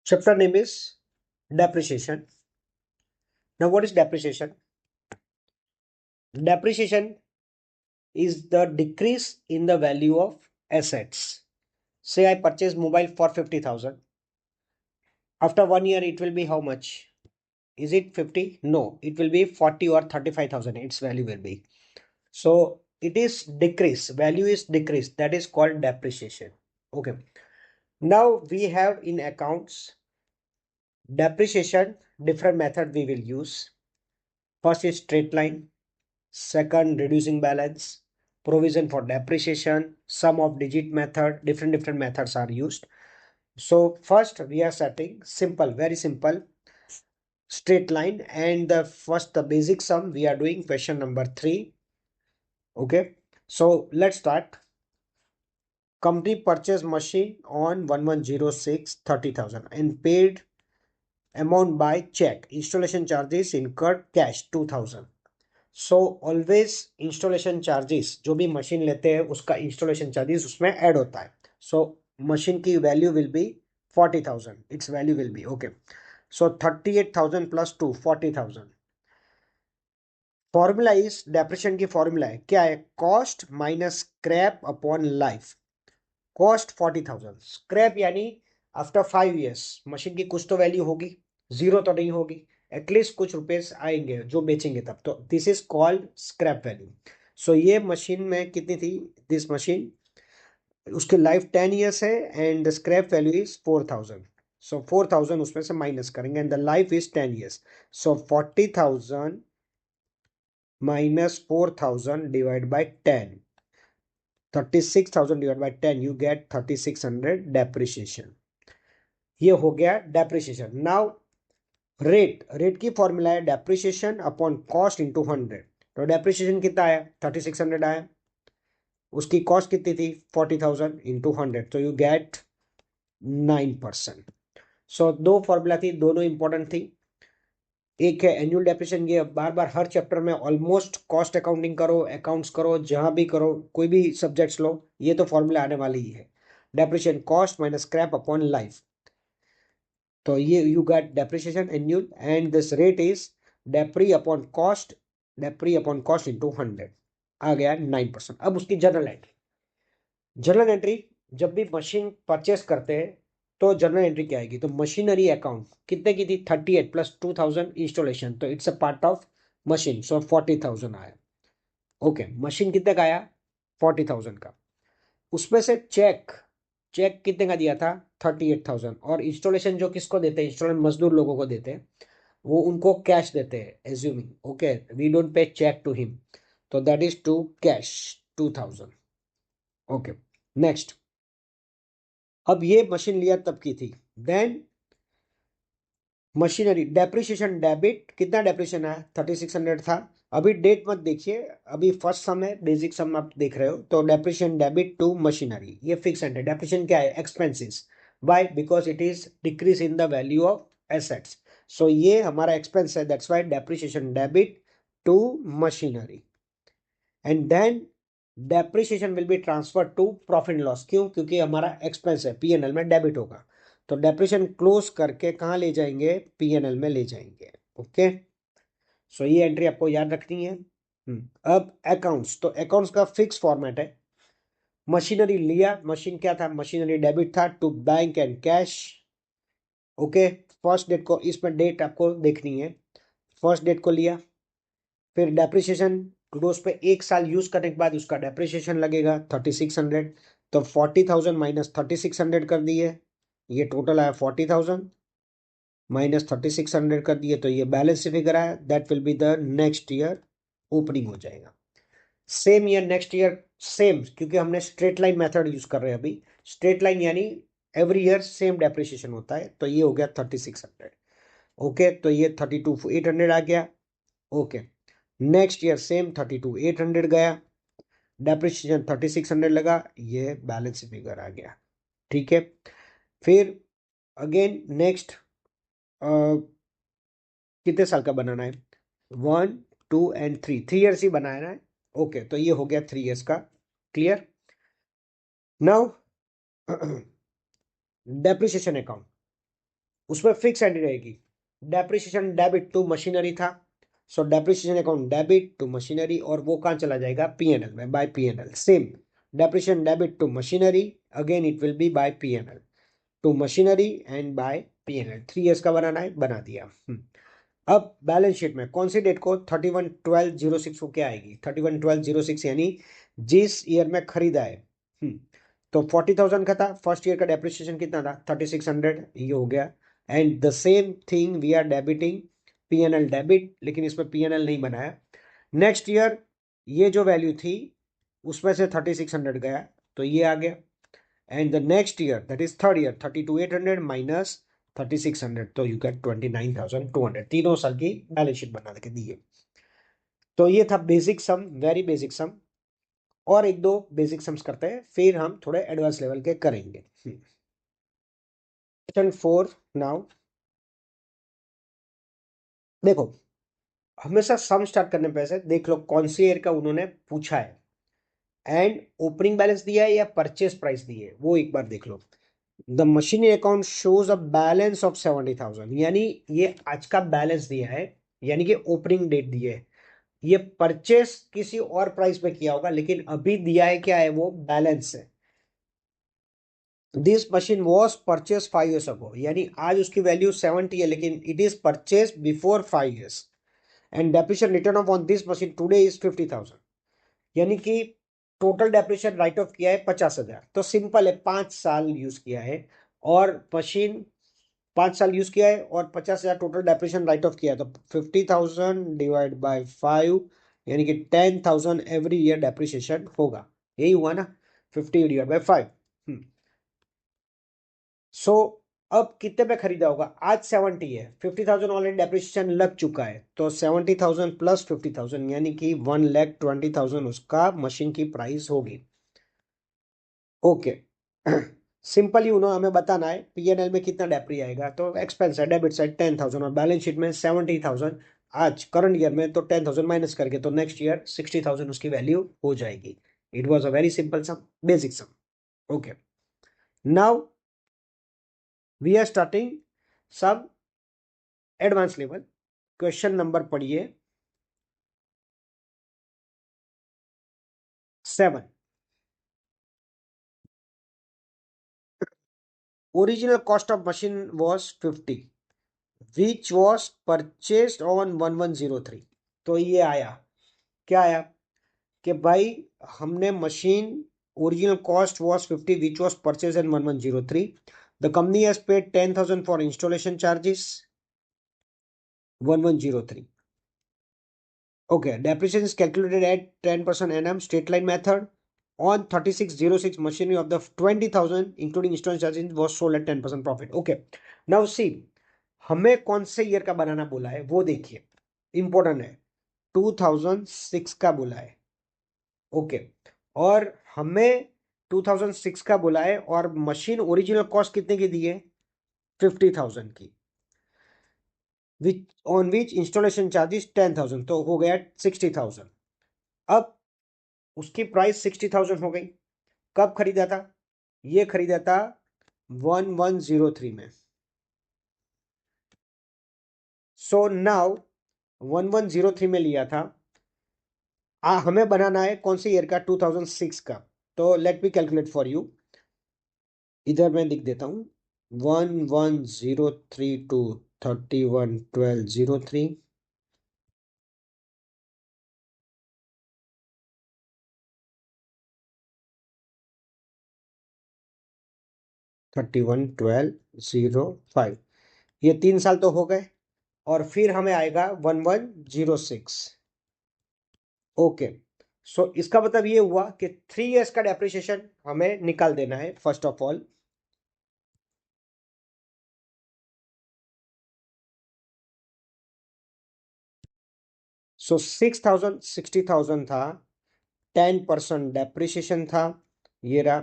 Chapter name is depreciation. Now, what is depreciation? Depreciation is the decrease in the value of assets. Say I purchase mobile for 50,000. After 1 year, it will be how much? Is it 50? No, it will be 40 or 35,000. Its value will be. So it is decrease. Value is decrease. That is called depreciation. Okay. Now we have in accounts depreciation, different method we will use. First is straight line. Second, reducing balance, provision for depreciation, sum of digit method, different methods are used. So first we are setting simple, very simple straight line, and the basic sum we are doing question number 3. Okay, so let's start. Company purchased machine on 1106 30,000 and paid amount by check. Installation charges incurred cash 2000. So always installation charges जो भी machine लेते हैं उसका installation charges उसमें add होता है. So machine की value will be 40,000. It's value will be okay. So 38,000 plus 2 40,000. Formula is depreciation की फॉर्मूला है क्या है? Cost minus scrap upon life. Cost 40,000, scrap यानी आफ्टर 5 years मशीन की कुछ तो वैल्यू होगी, जीरो तो नहीं होगी, एटलीस्ट कुछ रुपए आएंगे जो बेचेंगे तब. तो this is called scrap value. So ये मशीन में कितनी थी? दिस मशीन, उसकी लाइफ 10 years है and the scrap value is 4,000. So 4,000 उसमें से माइनस करेंगे and the life is 10 years. So 40,000 minus 4,000 divided by 10, 36,000 divided by 10, you get 3,600 depreciation. ये हो गया डेप्रिसिएशन. नाउ रेट की फॉर्मूला है डेप्रिसिएशन अपॉन कॉस्ट इंटू 100. तो डेप्रिसिएशन कितना आया? 3,600 आया. उसकी कॉस्ट कितनी थी? 40,000 इंटू 100. तो यू गेट 9%. सो दो फॉर्मूला थी, दोनों इंपॉर्टेंट थी. एक है एनुअल डेप्रिसिएशन, ये बार बार हर चैप्टर में ऑलमोस्ट कॉस्ट अकाउंटिंग करो, अकाउंट्स करो, जहां भी करो, कोई भी सब्जेक्ट्स लो, ये तो फॉर्मूला आने वाली ही है. Depreciation cost minus scrap upon life. तो ये you get depreciation annual and this rate is depreciation upon cost into 100. आ गया 9%. अब उसकी जर्नल एंट्री जब भी मशीन परचेस करते हैं तो जर्नल एंट्री क्या आएगी? तो मशीनरी अकाउंट कितने की थी? 38 प्लस 2000 इंस्टॉलेशन, तो it's a part of machine. So 40,000 आया. ओके, मशीन कितने का आया? 40,000 का. उसमें से चेक कितने का दिया था? 38,000. और इंस्टॉलेशन जो किसको देते हैं? इंस्टॉलेशन मजदूर लोगों को देते हैं, वो उनको कैश देते हैं assuming. Okay, we don't pay cheque to him, तो that is to cash 2000. Okay, next. अब ये मशीन लिया तब की थी. देन मशीनरी डेप्रिसिएशन डेबिट, कितना डेप्रिसिएशन है? 3,600 था. अभी डेट मत देखिए, अभी फर्स्ट सम है, बेसिक सम आप देख रहे हो. तो डेप्रिसिएशन डेबिट टू मशीनरी, ये फिक्स एंड है. डेप्रिसिएशन क्या है? Expenses. Why? Because it is decrease in the value of assets. So ये हमारा एक्सपेंस है, that's why depreciation debit to machinery. And then depreciation will be transfer to profit and loss. क्यों? क्योंकि हमारा expense है, PNL में debit होगा. तो डेप्रिसिएशन क्लोज करके कहाँ ले जाएंगे? पीएनएल में ले जाएंगे. ओके, सो ये एंट्री आपको याद रखनी है. अब अकाउंट्स, तो अकाउंट्स का फिक्स फॉर्मेट है. मशीनरी लिया, मशीन क्या था? मशीनरी डेबिट था to bank and cash. Okay, first date को, इसमें डेट आपको देखनी है. फर्स्ट डेट को लिया, फिर डेप्रिसिएशन क्लोज पे 1 साल यूज करने के बाद उसका डेप्रिसिएशन लगेगा 3,600. तो 40,000 माइनस 3,600 कर दिए, ये टोटल आया 40,000 माइनस 3,600 कर दिए, तो ये बैलेंस फिगर आया. That will be the next year opening हो जाएगा. Same year next year same, क्योंकि हमने स्ट्रेट लाइन मेथड यूज कर रहे हैं अभी. स्ट्रेट लाइन यानी एवरी ईयर सेम डेप्रिसिएशन होता है. तो ये हो गया 3,600. ओके, तो ये 32,800 आ गया. ओके, नेक्स्ट ईयर सेम 32,800 गया, डेप्रिसिएशन 3,600 लगा, ये बैलेंस फिगर आ गया. ठीक है, फिर अगेन नेक्स्ट कितने साल का बनाना है? 1, 2 एंड 3, 3 ईयर्स ही बनाना है. ओके, तो ये हो गया 3 ईयर्स का. क्लियर? Now depreciation account. उसमें फिक्स एंट्री रहेगी। डेप्रिसिएशन डेबिट टू मशीनरी था, so depreciation account debit to machinery, और वो कहाँ चला जाएगा, पीएनएल में, by PNL. Same depreciation debit to machinery, again it will be by PNL, to machinery and by PNL. 3 years का बनाना है, बना दिया। अब बैलेंस शीट में कौन सी डेट को 31/12/06 को क्या आएगी, 31/12/06 यानी जिस ईयर में खरीदा है। तो 40,000 का था, फर्स्ट ईयर का डेप्रिसिएशन कितना था, 3600, ये हो गया। And the same thing we are debiting PNL debit, लेकिन इसमें पीएनएल नहीं बनाया। नेक्स्ट ईयर ये जो वैल्यू थी उसमें से 3600 गया, तो ये आ गया। And the next year that is third year, 32,800 minus 3600, तो यू गेट 29,200। तीनों साल की बैलेंस शीट बना के दी है। तो ये था basic sum, very basic sum. और एक दो बेसिक सम्स करते हैं, फिर हम थोड़े एडवांस लेवल के करेंगे। Question 4 now. देखो, हमेशा सम स्टार्ट करने पे से देख लो कौन सी ईयर का उन्होंने पूछा है, एंड ओपनिंग बैलेंस दिया है या परचेस प्राइस दी है, वो एक बार देख लो। The machinery account shows a balance of 70,000, यानी ये आज का बैलेंस दिया है, यानी कि ओपनिंग डेट दी है। ये परचेस किसी और प्राइस पे किया होगा, लेकिन अभी दिया है क्या है, वो बैलेंस है। This machine was purchase 5 years अगो, यानी आज उसकी वैल्यू 70 है, लेकिन it is purchase before 5 years। And depreciation return of on this machine today is 50,000, यानी कि टोटल डेप्रिसिएशन राइट ऑफ किया है 50,000। तो सिंपल है, 5 साल यूज किया है, और मशीन 5 साल यूज किया है, और 50,000 टोटल डेप्रिसिएशन राइट ऑफ किया है, तो 50,000 डिवाइड बाय 5, यानी कि 10,000 एवरी ईयर डेप्रिसिएशन होगा। यही हुआ ना, 50 डिवाइड बाय 5। सो अब कितने पे खरीदा होगा, आज 70 है, 50,000 ऑलरेडी डेप्रिसिएशन लग चुका है, तो 70,000 प्लस 50,000 यानी कि 1,20,000 उसका मशीन की प्राइस होगी। ओके। सिंपल ही उन्होंने हमें बताना है पीएनएल में कितना डेप्री आएगा, तो एक्सपेंस है डेबिट साइड 10,000 और बैलेंस शीट में 70,000। आज करंट ईयर में तो 10,000 माइनस करके तो नेक्स्ट ईयर 60,000 उसकी वैल्यू हो जाएगी। It was a very simple sum, basic sum. Okay, now we are starting सब एडवांस लेवल। क्वेश्चन नंबर पढ़िए 7। Original cost of machine was 50, which was purchased on 1103। तो ये आया, क्या आया कि भाई हमने machine original cost was 50 which was purchase in 1103। The company has paid 10,000 for installation charges 1103। Okay, depreciation is calculated at 10% annum straight line method on 3606 machinery of the 20,000 including installation charges was sold at 10% profit. Okay, now see, हमें कौन से year का बनाना बोला है वो देखिए, important है। 2006 का बोला है। ओके, और हमें 2006 का बोला है, और मशीन ओरिजिनल कॉस्ट कितने की दी है, 50,000 की, which on which installation charges 10,000, तो हो गया 60,000। अब उसकी प्राइस 60,000 हो गई। कब खरीदा था, ये खरीदा था 1103 में। सो नाउ 1103 में लिया था, हमें बनाना है कौन से ईयर का, 2006 का। तो let me calculate for you, इधर मैं लिख देता हूं 1103 टू 31/12/03, 31/12/05, ये 3 साल तो हो गए। और फिर हमें आएगा 1106। ओके, सो इसका मतलब ये हुआ कि 3 years का डेप्रिसिएशन हमें निकाल देना है फर्स्ट ऑफ ऑल। सो 6,000 60,000 था, 10% डेप्रिसिएशन था, ये रहा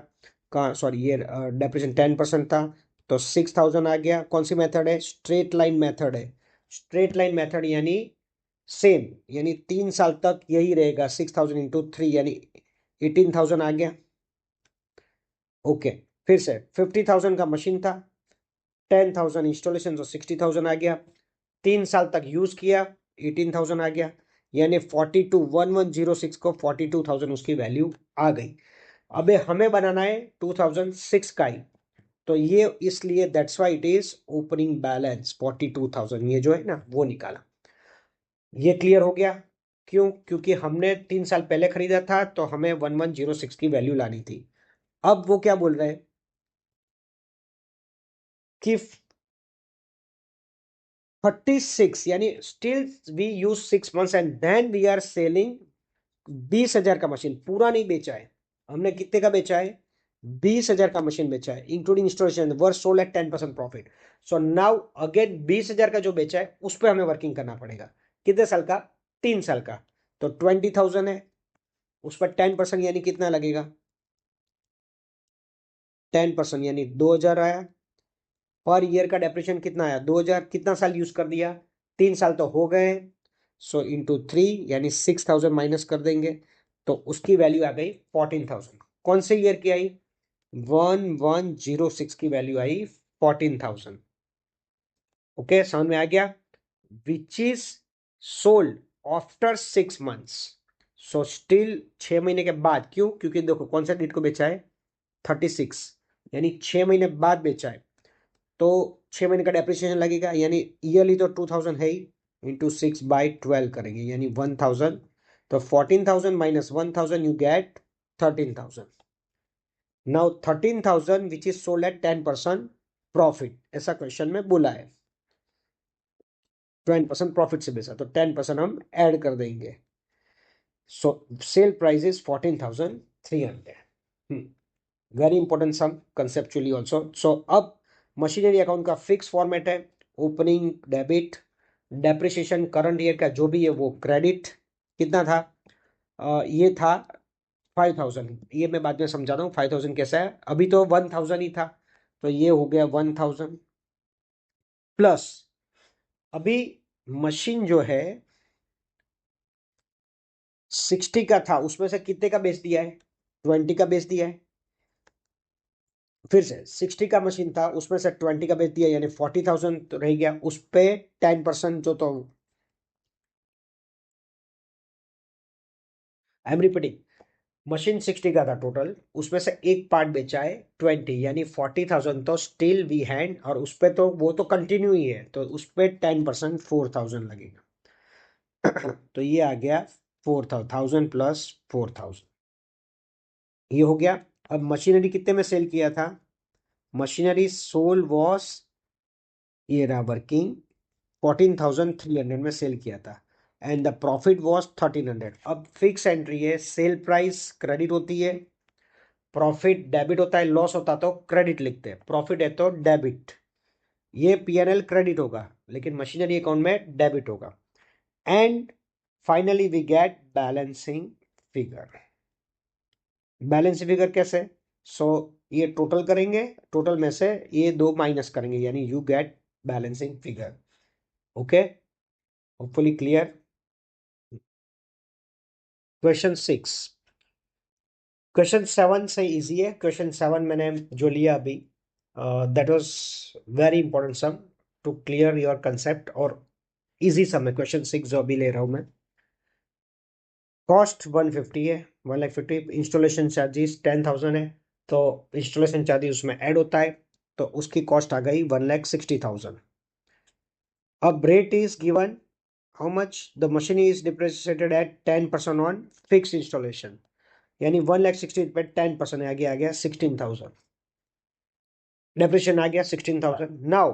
कहाँ, सॉरी ये डेप्रिसिएशन 10% था, तो 6,000 आ गया। कौन सी मेथड है, स्ट्रेट लाइन मेथड है। स्ट्रेट लाइन मेथड यानी सेम, यानी 3 साल तक यही रहेगा, 6,000 इंटू 3 यानी 18,000 आ गया। ओके, फिर से 50,000 का मशीन था, 10,000 इंस्टॉलेशन, तो 60,000 आ गया। 3 साल तक यूज किया, 18,000 आ गया, यानी 42,1106 को 42,000 उसकी वैल्यू आ गई। अबे हमें बनाना है 2006 का ही, तो ये इसलिए that's why it is opening balance 42,000, ये जो है ना वो निकाला। ये क्लियर हो गया? क्यों? क्योंकि हमने 3 साल पहले खरीदा था, तो हमें 1106 की वैल्यू लानी थी। अब वो क्या बोल रहे हैं कि 36, यानी still we use 6 months and then we are selling 20,000 का मशीन। पूरा नहीं बेचा है हमने, कितने का बेचा है? 20,000 का मशीन बेचा है, including installation, were sold at 10% profit. So now again 20,000 का जो बेचा है उस पर हमें वर्किंग करना पड़ेगा। कितने साल का? 3 साल का। तो 20,000 है, उस पर 10% यानी कितना लगेगा? 10% यानी 2,000 आया। पर ईयर का डेप्रिसिएशन कितना आया? 2,000। कितना साल यूज कर दिया? 3 साल तो हो गए। सो इंटू 3 यानी 6,000 माइनस कर देंगे, तो उसकी वैल्यू आ गई 14,000। कौन से ईयर की आई? 1106 की वैल्यू आई 14,000। ओके, समझ में आ गया? विच is sold after 6 months. So still 6 महीने के बाद। क्यों? क्योंकि देखो कौन सा डेट को बेचा है? 36, यानी 6 महीने बाद बेचा है, तो 6 महीने का डेप्रिसिएशन लगेगा, यानी ईयरली तो 2,000 है ही, इंटू 6/12 करेंगे, यानी 1,000। तो 14,000 minus 1,000 you get 13,000। Now 13,000 which is sold eight 10% profit, ऐसा क्वेश्चन में बोला है। 10% प्रॉफिट से बेचा, तो 10% हम ऐड कर देंगे। So sale price is 14,300। Very important sum conceptually also. So अब मशीनरी अकाउंट का फिक्स फॉर्मेट है, opening debit, depreciation current year का जो भी है वो क्रेडिट। कितना था? ये था 5,000। ये मैं बाद में समझाता हूँ 5,000 कैसा है, अभी तो 1,000 ही था, तो ये हो गया 1,000 प्लस। अभी मशीन जो है 60 का था, उसमें से कितने का बेच दिया है? 20 का बेच दिया है। फिर से 60 का मशीन था, उसमें से 20 का बेच दिया, यानी 40,000 तो रह गया। उस पे 10% जो, तो आई एम रिपीटिंग, मशीन 60 का था टोटल, उसमें से एक पार्ट बेचा है 20, यानी 40,000 तो स्टिल वी हैंड, और उस पे तो वो तो कंटिन्यू ही है, तो उस पे 10% 4,000 लगेगा। तो ये आ गया 4,000 प्लस 4,000, ये हो गया। अब मशीनरी कितने में सेल किया था? मशीनरी सोल वॉस, ये रहा वर्किंग, 14,300 में सेल किया था, एंड द प्रॉफिट वॉज 1,300। अब फिक्स एंट्री है, सेल प्राइस क्रेडिट होती है, प्रॉफिट डेबिट होता है, लॉस होता तो क्रेडिट लिखते हैं, प्रॉफिट है तो डेबिट। ये पीएनएल क्रेडिट होगा, लेकिन मशीनरी अकाउंट में डेबिट होगा। And finally we get balancing figure. Balancing figure कैसे? सो ये टोटल करेंगे, टोटल में से ये दो माइनस करेंगे, यानी you get balancing figure. Okay, hopefully clear. Question 6। Question 7 से इजी है। क्वेश्चन 7 मैंने जो लिया अभी, that was very important sum to clear your concept, और इजी सम है। क्वेश्चन 6 जो अभी ले रहा हूं मैं, कॉस्ट 150 है, 1,50,000। इंस्टॉलेशन चार्जेस 10,000 है, तो इंस्टॉलेशन चार्जेस उसमें ऐड होता है, तो उसकी कॉस्ट आ गई 1,60,000। अब rate is given, how much the machine is depreciated at 10% on fix installation, यानी 1,60,000 पे 10% आ गया 16,000। डेप्रिसिएशन आ गया 16,000। Now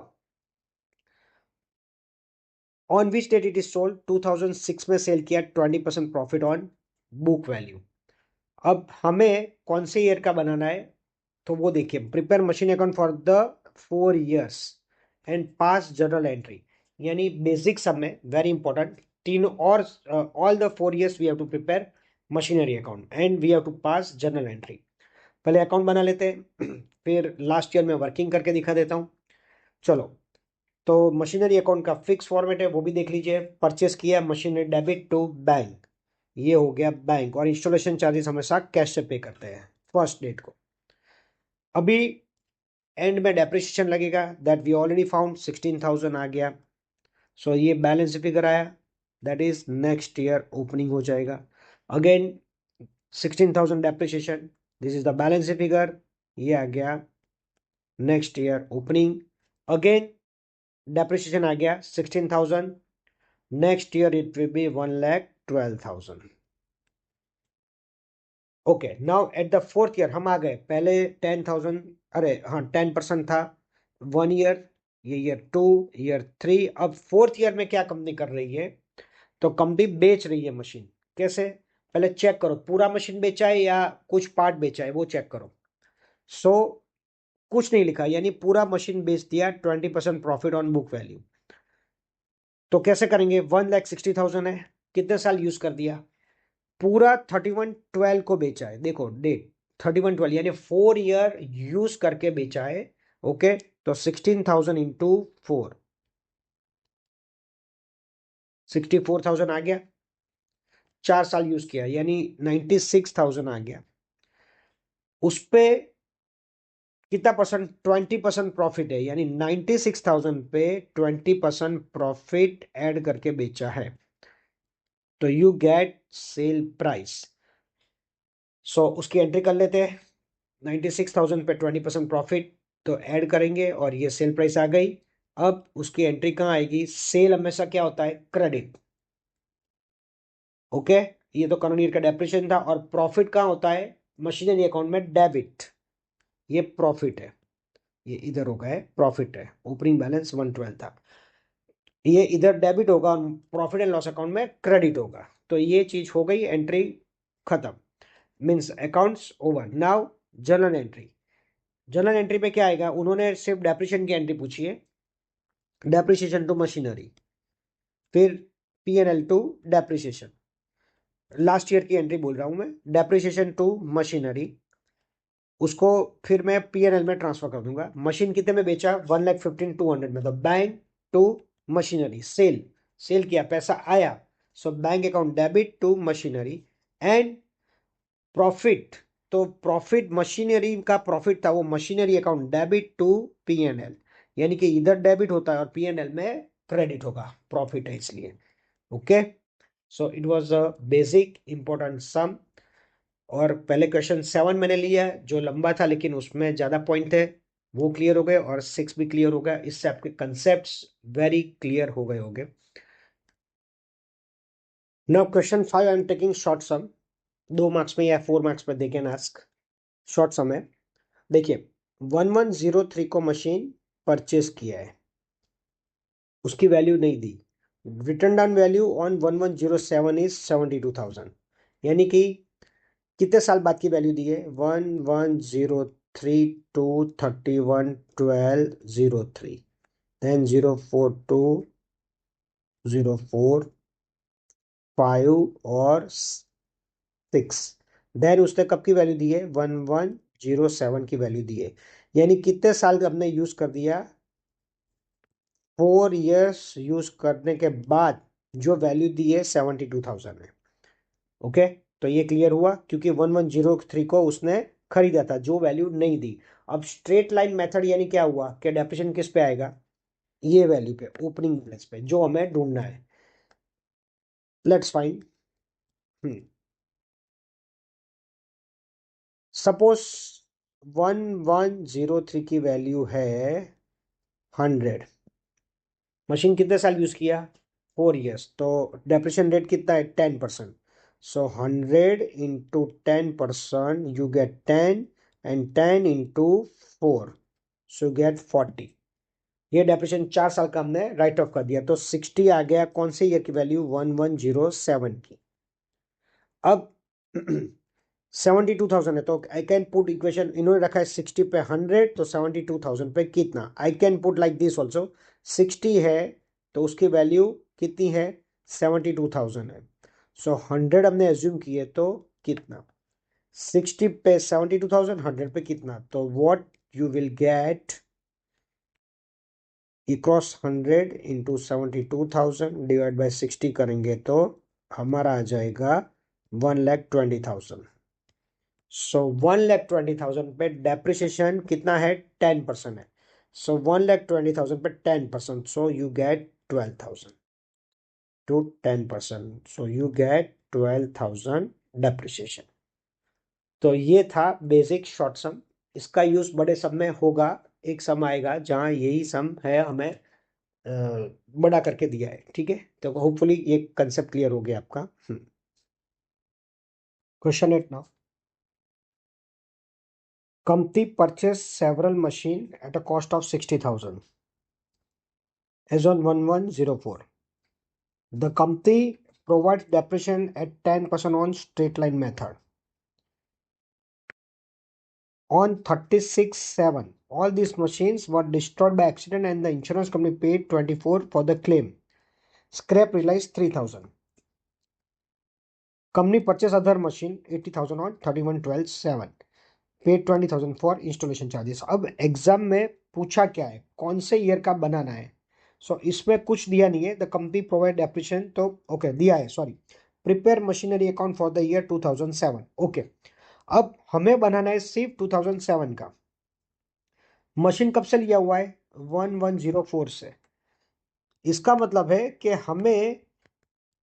on which date it is sold? 2006 में सेल किया, 20% प्रॉफिट ऑन बुक वैल्यू। अब हमें कौन से ईयर का बनाना है, तो वो देखिए, prepare machine account for the 4 years and pass journal entry, यानी बेसिक सब में वेरी इंपॉर्टेंट, तीनों और all the 4 years we have to prepare machinery account and we have to pass journal entry. पहले अकाउंट बना लेते हैं, फिर लास्ट ईयर में वर्किंग करके दिखा देता हूँ। चलो, तो मशीनरी अकाउंट का फिक्स फॉर्मेट है वो भी देख लीजिए। परचेस किया मशीनरी, डेबिट टू बैंक, ये हो गया बैंक, और इंस्टॉलेशन चार्जेस हमेशा कैश से पे करते हैं फर्स्ट डेट को। अभी एंड में डेप्रिसिएशन लगेगा, दैट वी ऑलरेडी फाउंड 16,000 आ गया। सो ये बैलेंस फिगर आया, that is next year opening हो जाएगा। Again 16,000 depreciation, this is the balance figure, ये आ गया next year opening. Again depreciation आ गया 16,000, next year it will be 1,12,000। Okay, now at the fourth year हम आ गए, पहले 10,000, अरे हाँ 10% था 1 ईयर, ये ईयर 2, ईयर 3। अब फोर्थ ईयर में क्या कंपनी कर रही है, तो कंपनी बेच रही है मशीन। कैसे, पहले चेक करो पूरा मशीन बेचा है या कुछ पार्ट बेचा है, वो चेक करो। सो कुछ नहीं लिखा, यानी पूरा मशीन बेच दिया, 20% प्रॉफिट ऑन बुक वैल्यू। तो कैसे करेंगे, 1,60,000 है, कितने साल यूज कर दिया, पूरा 31/12 को बेचा है, देखो डेट 31/12 यानी 4 ईयर यूज करके बेचा है। ओके, तो 16,000 इंटू 4, 64,000 आ गया, 4 साल यूज किया यानी 96,000 आ गया। उस पे कितना परसेंट, 20% प्रॉफिट है, यानी 96,000 पे 20% प्रॉफिट ऐड करके बेचा है, तो यू गेट सेल प्राइस। सो उसकी एंट्री कर लेते हैं, 96,000 पे 20% प्रॉफिट, तो ऐड करेंगे और ये सेल प्राइस आ गई। अब उसकी एंट्री कहाँ आएगी, सेल हमेशा क्या होता है, क्रेडिट। ओके, ये तो करंट ईयर का डेप्रिसिएशन था, और प्रॉफिट कहाँ होता है, मशीनरी अकाउंट में डेबिट, ये प्रॉफिट है, ये इधर होगा है प्रॉफिट है, ओपनिंग बैलेंस 112 था, ये इधर डेबिट होगा, प्रॉफिट एंड लॉस अकाउंट में क्रेडिट होगा। तो ये चीज हो गई, एंट्री खत्म, means accounts over. Now journal entry, journal entry पे क्या आएगा, उन्होंने सिर्फ डेप्रिसिएशन की एंट्री पूछी है, डेप्रिसिएशन टू मशीनरी, फिर P&L to depreciation, last year की एंट्री बोल रहा हूं मैं, डेप्रिसिएशन टू मशीनरी, उसको फिर मैं P&L में ट्रांसफर कर दूंगा। मशीन कितने में बेचा, 1,15,200 में, तो bank to machinery, sale, sale किया, पैसा आया, so bank account debit to machinery. And profit, तो प्रॉफिट मशीनरी का प्रॉफिट था, वो machinery account debit to P&L, यानी कि इधर डेबिट होता है और P&L में क्रेडिट होगा, प्रॉफिट है इसलिए। Okay, so it was a basic important sum. और पहले क्वेश्चन 7 मैंने लिया है जो लंबा था, लेकिन उसमें ज्यादा पॉइंट थे, वो क्लियर हो गए, और 6 भी क्लियर हो गया, इससे आपके कंसेप्ट वेरी क्लियर हो गए होंगे। Now question 5 I am taking short sum, 2 marks में या 4 मार्क्स में, they can ask. Short sum है, देखिए 1103 को मशीन परचेस किया है, उसकी वैल्यू नहीं दी, return down value on 1107 is 72,000, यानी कि कितने साल बाद की वैल्यू दी है, 1103 to 31/12/03, देन 042 045 और 6, देन उसने कब की वैल्यू दी है, 1107 की वैल्यू दी है, यानी कितने साल हमने यूज कर दिया, 4 years यूज करने के बाद जो वैल्यू दी है 72,000 है। ओके, तो ये क्लियर हुआ, क्योंकि 1103 को उसने खरीदा था, जो वैल्यू नहीं दी। अब स्ट्रेट लाइन मेथड यानी क्या हुआ कि डेप्रिसिएशन किस पे आएगा, ये वैल्यू पे, ओपनिंग बैलेंस पे, जो हमें ढूंढना है। लेट्स फाइंड, सपोज 1103 की वैल्यू है 100, मशीन कितने साल यूज किया, 4 years, तो डेप्रिसिएशन रेट कितना है, 10%, सो 100 into 10%, you get 10, and 10 into 4, so you gate 40। ये डेप्रिसिएशन 4 साल का हमने राइट ऑफ कर दिया, तो 60 आ गया, कौन से ईयर की वैल्यू, 1107 की। अब 72,000 है, तो आई कैन पुट इक्वेशन, इन्होंने रखा है 60 पे 100, तो 72,000 पे कितना, I can put like this also, 60 है तो उसकी वैल्यू कितनी है, 72,000 है, सो 100 हमने एज्यूम किए, तो कितना, 60 पे 72,000, 100 पे कितना, तो what you will get, cross 100 into 72,000 divide by 60 करेंगे तो हमारा आ जाएगा 1,20,000। सो 1,20,000 पे डेप्रिसिएशन कितना है? 10% है। सो 1,20,000 पे 10%, सो you gate 12,000 to 10%, so you get 12,000 depreciation। तो ये था बेसिक शॉर्ट सम। इसका यूज बड़े सम में होगा। एक सम आएगा जहां यही सम है, हमें बड़ा करके दिया है। ठीक है, तो होपफुली ये कंसेप्ट क्लियर हो गया आपका। Question 8 now. Company purchased several machine at a cost of 60,000 as on 1104. The company provides depreciation at 10% on straight line method. On 36/7, all these machines were destroyed by accident and the insurance company paid 24 for the claim. Scrap realized 3,000. Company purchased other machine 80,000 on 31/12/7. Paid 20,000 for installation charges. अब exam में पूछा क्या है, कौन से year का बनाना है। सो इसमें कुछ दिया नहीं है। द कंपनी प्रोवाइड एप्रिशिएशन, तो ओके दिया है, sorry. Prepare machinery account for the year 2007। Okay, अब हमें बनाना है सिर्फ 2007 का। मशीन कब से लिया हुआ है? 1104 से। इसका मतलब है कि हमें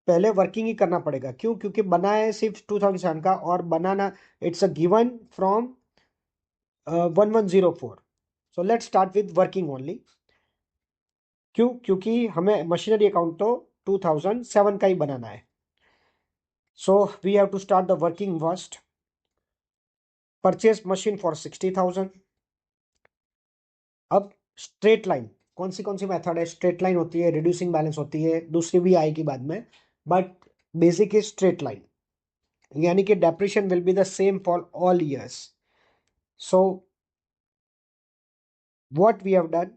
पहले वर्किंग ही करना पड़ेगा। क्यों? क्योंकि बनाया है सिर्फ 2007 का, और बनाना it's a given from 1104। So let's start with working only. क्यों? क्योंकि हमें मशीनरी अकाउंट तो 2007 का ही बनाना है। So we have to start the working first. Purchase machine for 60,000। अब स्ट्रेट लाइन, कौन सी मेथड है? स्ट्रेट लाइन होती है, रिड्यूसिंग बैलेंस होती है, दूसरी भी आएगी बाद में, but basic is straight line. यानी कि depreciation will be the same for all years. So what we have done,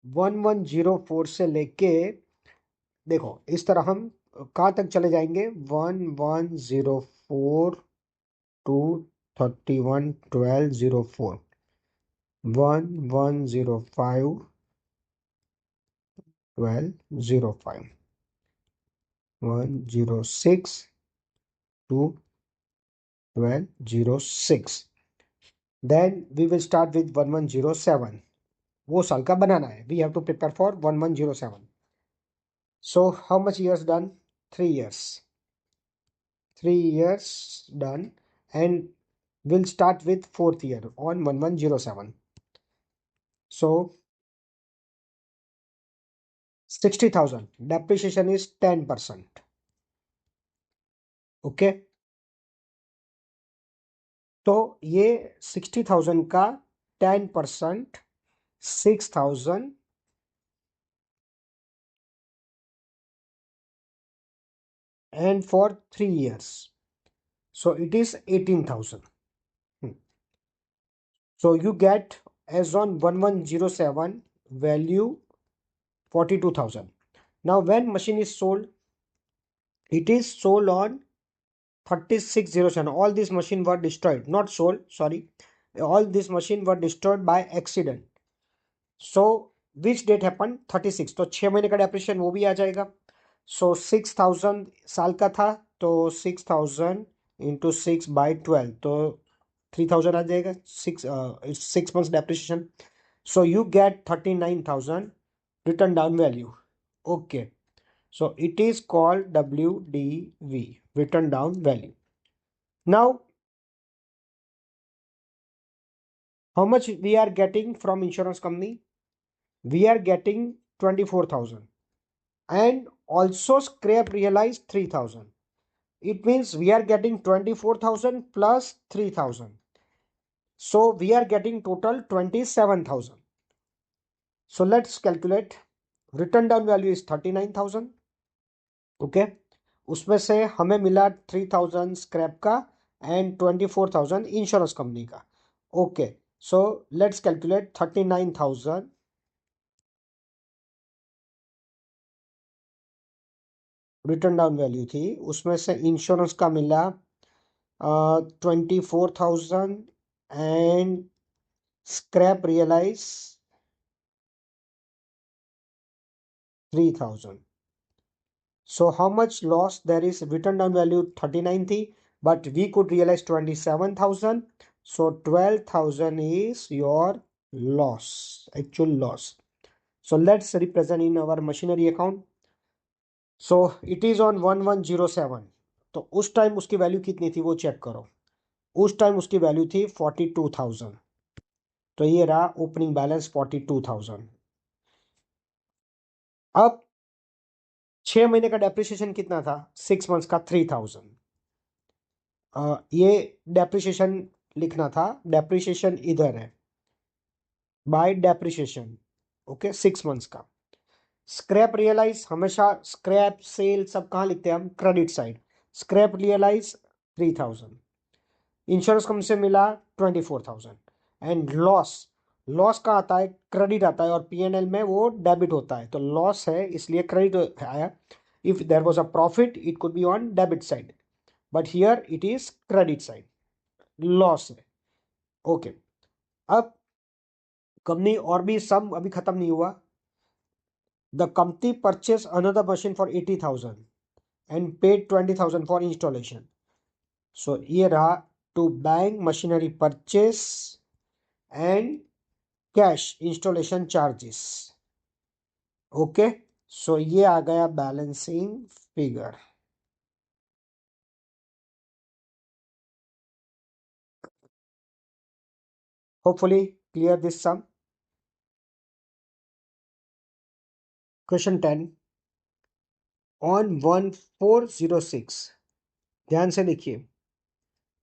1104 से लेके, देखो इस तरह हम कहाँ तक चले जाएंगे? 1104 to 31/12/04, 1105 12/05, 106 to 12/06। Then we will start with 1107। वो साल का बनाना है। We have to prepare for 1107। So how much years done? 3 years। 3 years done, and we'll start with fourth year on 1107. So 60,000 depreciation is 10%। Okay, तो ये 60,000 का 10% 6,000, and for 3 years, so it is 18,000। So you get as on 1107 value 42,000। Now when machine is sold, it is sold on 3607. All these machine were destroyed, not sold, sorry, all these machine were destroyed by accident। So which date happen? 36, तो 6 महीने का depreciation वो भी आ जाएगा। सो 6,000 साल का था, तो 6,000 इंटू 6/12, तो 3,000 आ जाएगा। 6 months depreciation. So you gate 39,000 written down value. Okay, so it is called WDV, written down value। Now how much we are getting from insurance company? We are getting 24,000, and also scrap realized 3,000। It means we are getting 24,000 plus 3,000, so we are getting total 27,000। So let's calculate। Written down value is 39,000। Okay, उसमें से हमें मिला 3,000 scrap का and 24,000 insurance company का। Okay, so let's calculate. 39,000 written down value थी, उसमें से insurance का मिला 24,000 and scrap realise 3,000। So how much loss there is? Written down value 39 थी, but we could realize 27,000. So 12,000 is your loss, actual loss. So let's represent in our machinery account. So it is on 1107. तो उस time उसकी value कितनी थी वो check करो। उस time उसकी वैल्यू थी 42,000। तो ये रहा ओपनिंग बैलेंस 42,000। अब 6 महीने का डेप्रिसिएशन कितना था? 6 मंथ्स का 3,000। ये डेप्रिसिएशन लिखना था, डेप्रिसिएशन इधर है, बाय डेप्रिसिएशन। ओके, 6 मंथ्स का। स्क्रैप रियलाइज, हमेशा स्क्रैप सेल सब कहाँ लिखते हैं हम? Credit side. Scrap realise 3,000। Insurance company से मिला 24,000। एंड लॉस, लॉस का आता है, क्रेडिट आता है, और पीएनएल में वो डेबिट होता है, तो लॉस है इसलिए क्रेडिट आया। If there was a profit it could be on debit side, but here it is credit side, loss है। ओके, अब कंपनी और भी सम अभी खत्म नहीं हुआ। The company purchase another machine for 80,000 and paid 20,000 for installation. So ये रहा to bank machinery purchase and cash installation charges. Okay, so ये आ गया balancing figure. Hopefully clear this sum. Question 10 on 1406, ध्यान से देखिए।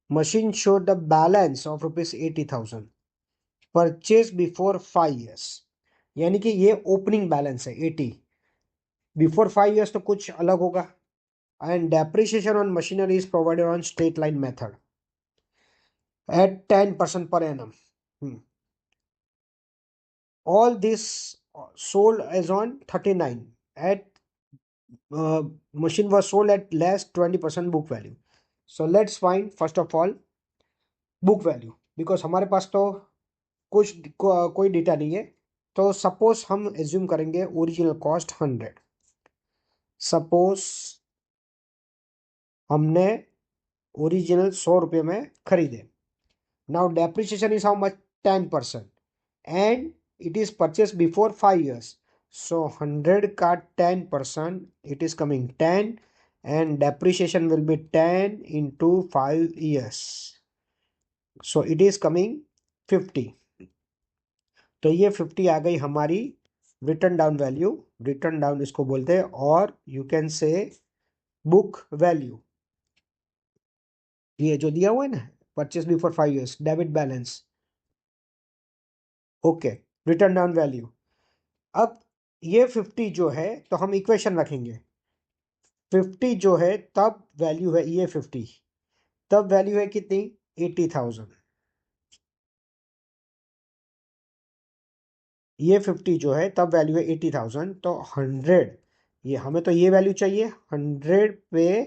Machine show the balance of ₹80,000 purchase before 5 years, यानी कि ये ओपनिंग बैलेंस है 80। बिफोर 5 years तो कुछ अलग होगा। And depreciation on machinery is provided on straight line method at 10% per annum. All this sold as on 39 at machine was sold at less 20% book value. So let's find first of all book value, because हमारे पास तो कोई data नहीं है। तो suppose हम assume करेंगे original cost 100। Suppose हमने original 100 रुपये में खरीदे। Now depreciation is how much? 10%, and it is purchased before 5 years. So 100 का 10%, it is coming 10, and depreciation will be 10 into 5 years. So it is coming 50. तो ये 50 आ गई हमारी return down value. Return down इसको बोलते हैं, और you can say book value. ये जो दिया हुआ है ना, purchase before 5 years, debit balance. Okay, return down value. अब ये 50 जो है तो हम इक्वेशन रखेंगे। 50 जो है तब वैल्यू है ये 50, तब वैल्यू है कितनी? 80,000। ये 50 जो है तब वैल्यू है 80,000, तो 100, ये हमें तो ये वैल्यू चाहिए। 100 पे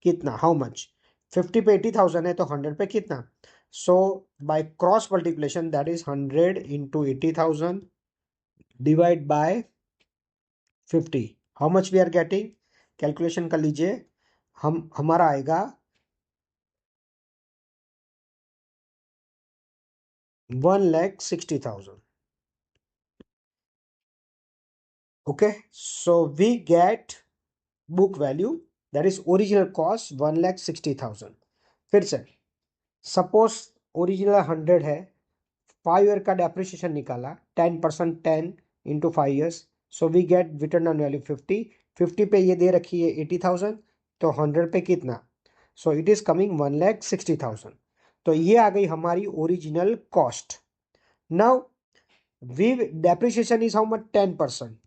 कितना? How much? 50 पे 80,000 है, तो 100 पे कितना? So by cross multiplication, that is 100 into 80,000 divide by 50। How much we are getting? Calculation कर लीजिए। हमारा आएगा 1,60,000। Okay, so we get book value, that is original cost 1,60,000। फिर से सपोज ओरिजिनल 100 है, 5 ईयर का डेप्रिसिएशन निकाला, 10%, 10 into 5 years, so we get written on value 50। 50 पे ये दे रखी है 80,000, तो 100 पे कितना? So it is coming 1,60,000। तो ये आ गई हमारी original cost. Now we depreciation is how much? 10%।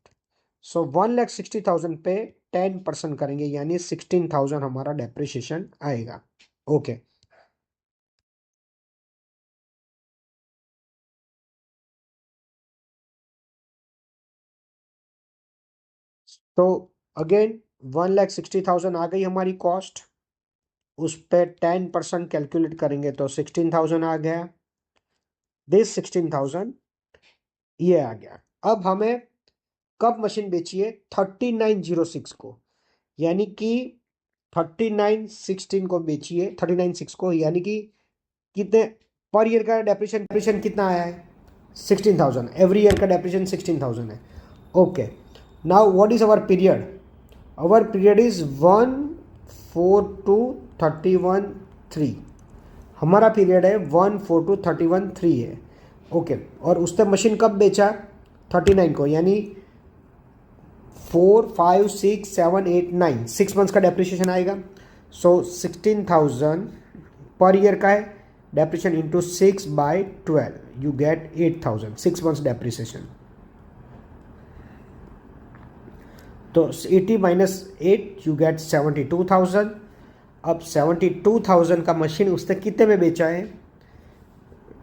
So 1,60,000 पे 10% करेंगे, यानी 16,000 हमारा डेप्रिसिएशन आएगा। ओके, तो अगेन 1,60,000 आ गई हमारी कॉस्ट। उस पे 10% कैलकुलेट करेंगे तो 16,000 आ गया। दिस 16,000 ये आ गया। अब हमें कब मशीन बेची है? 3906 को, यानी कि 3916 को बेचिए, 39,600 को, यानी कि कितने पर ईयर का डेप्रिसिएशन कितना आया है? 16,000। एवरी ईयर का डेप्रिसिएशन 16,000 है। Okay, now what is our period? Our period is 14231.3। हमारा पीरियड है 14231.3 है। ओके, और उसने मशीन कब बेचा? 39 को, यानी 4 5 6 7 8 9 6 मंथ्स का डेप्रिसिएशन आएगा। सो 16,000 पर ईयर का है, depreciation into 6/12, you get 8,000, 6 months depreciation. तो 80 माइनस 8 यू गेट 72,000। अब 72,000 का मशीन उसने कितने में बेचा है?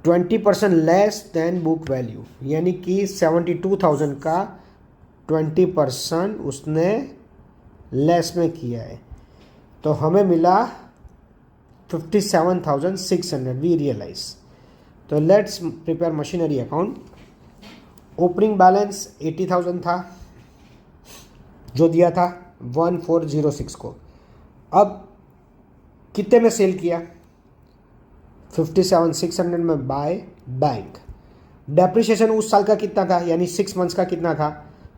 20% लेस देन बुक वैल्यू, यानी कि 72,000 का 20% उसने लेस में किया है। तो हमें मिला 57,600, वी रियलाइज। तो let's prepare machinery account. Opening balance 80,000 था जो दिया था 1406 को। अब कितने में सेल किया? 57,600 में बाय बैंक। डेप्रिसिएशन उस साल का कितना था, यानी 6 मंथ्स का कितना था?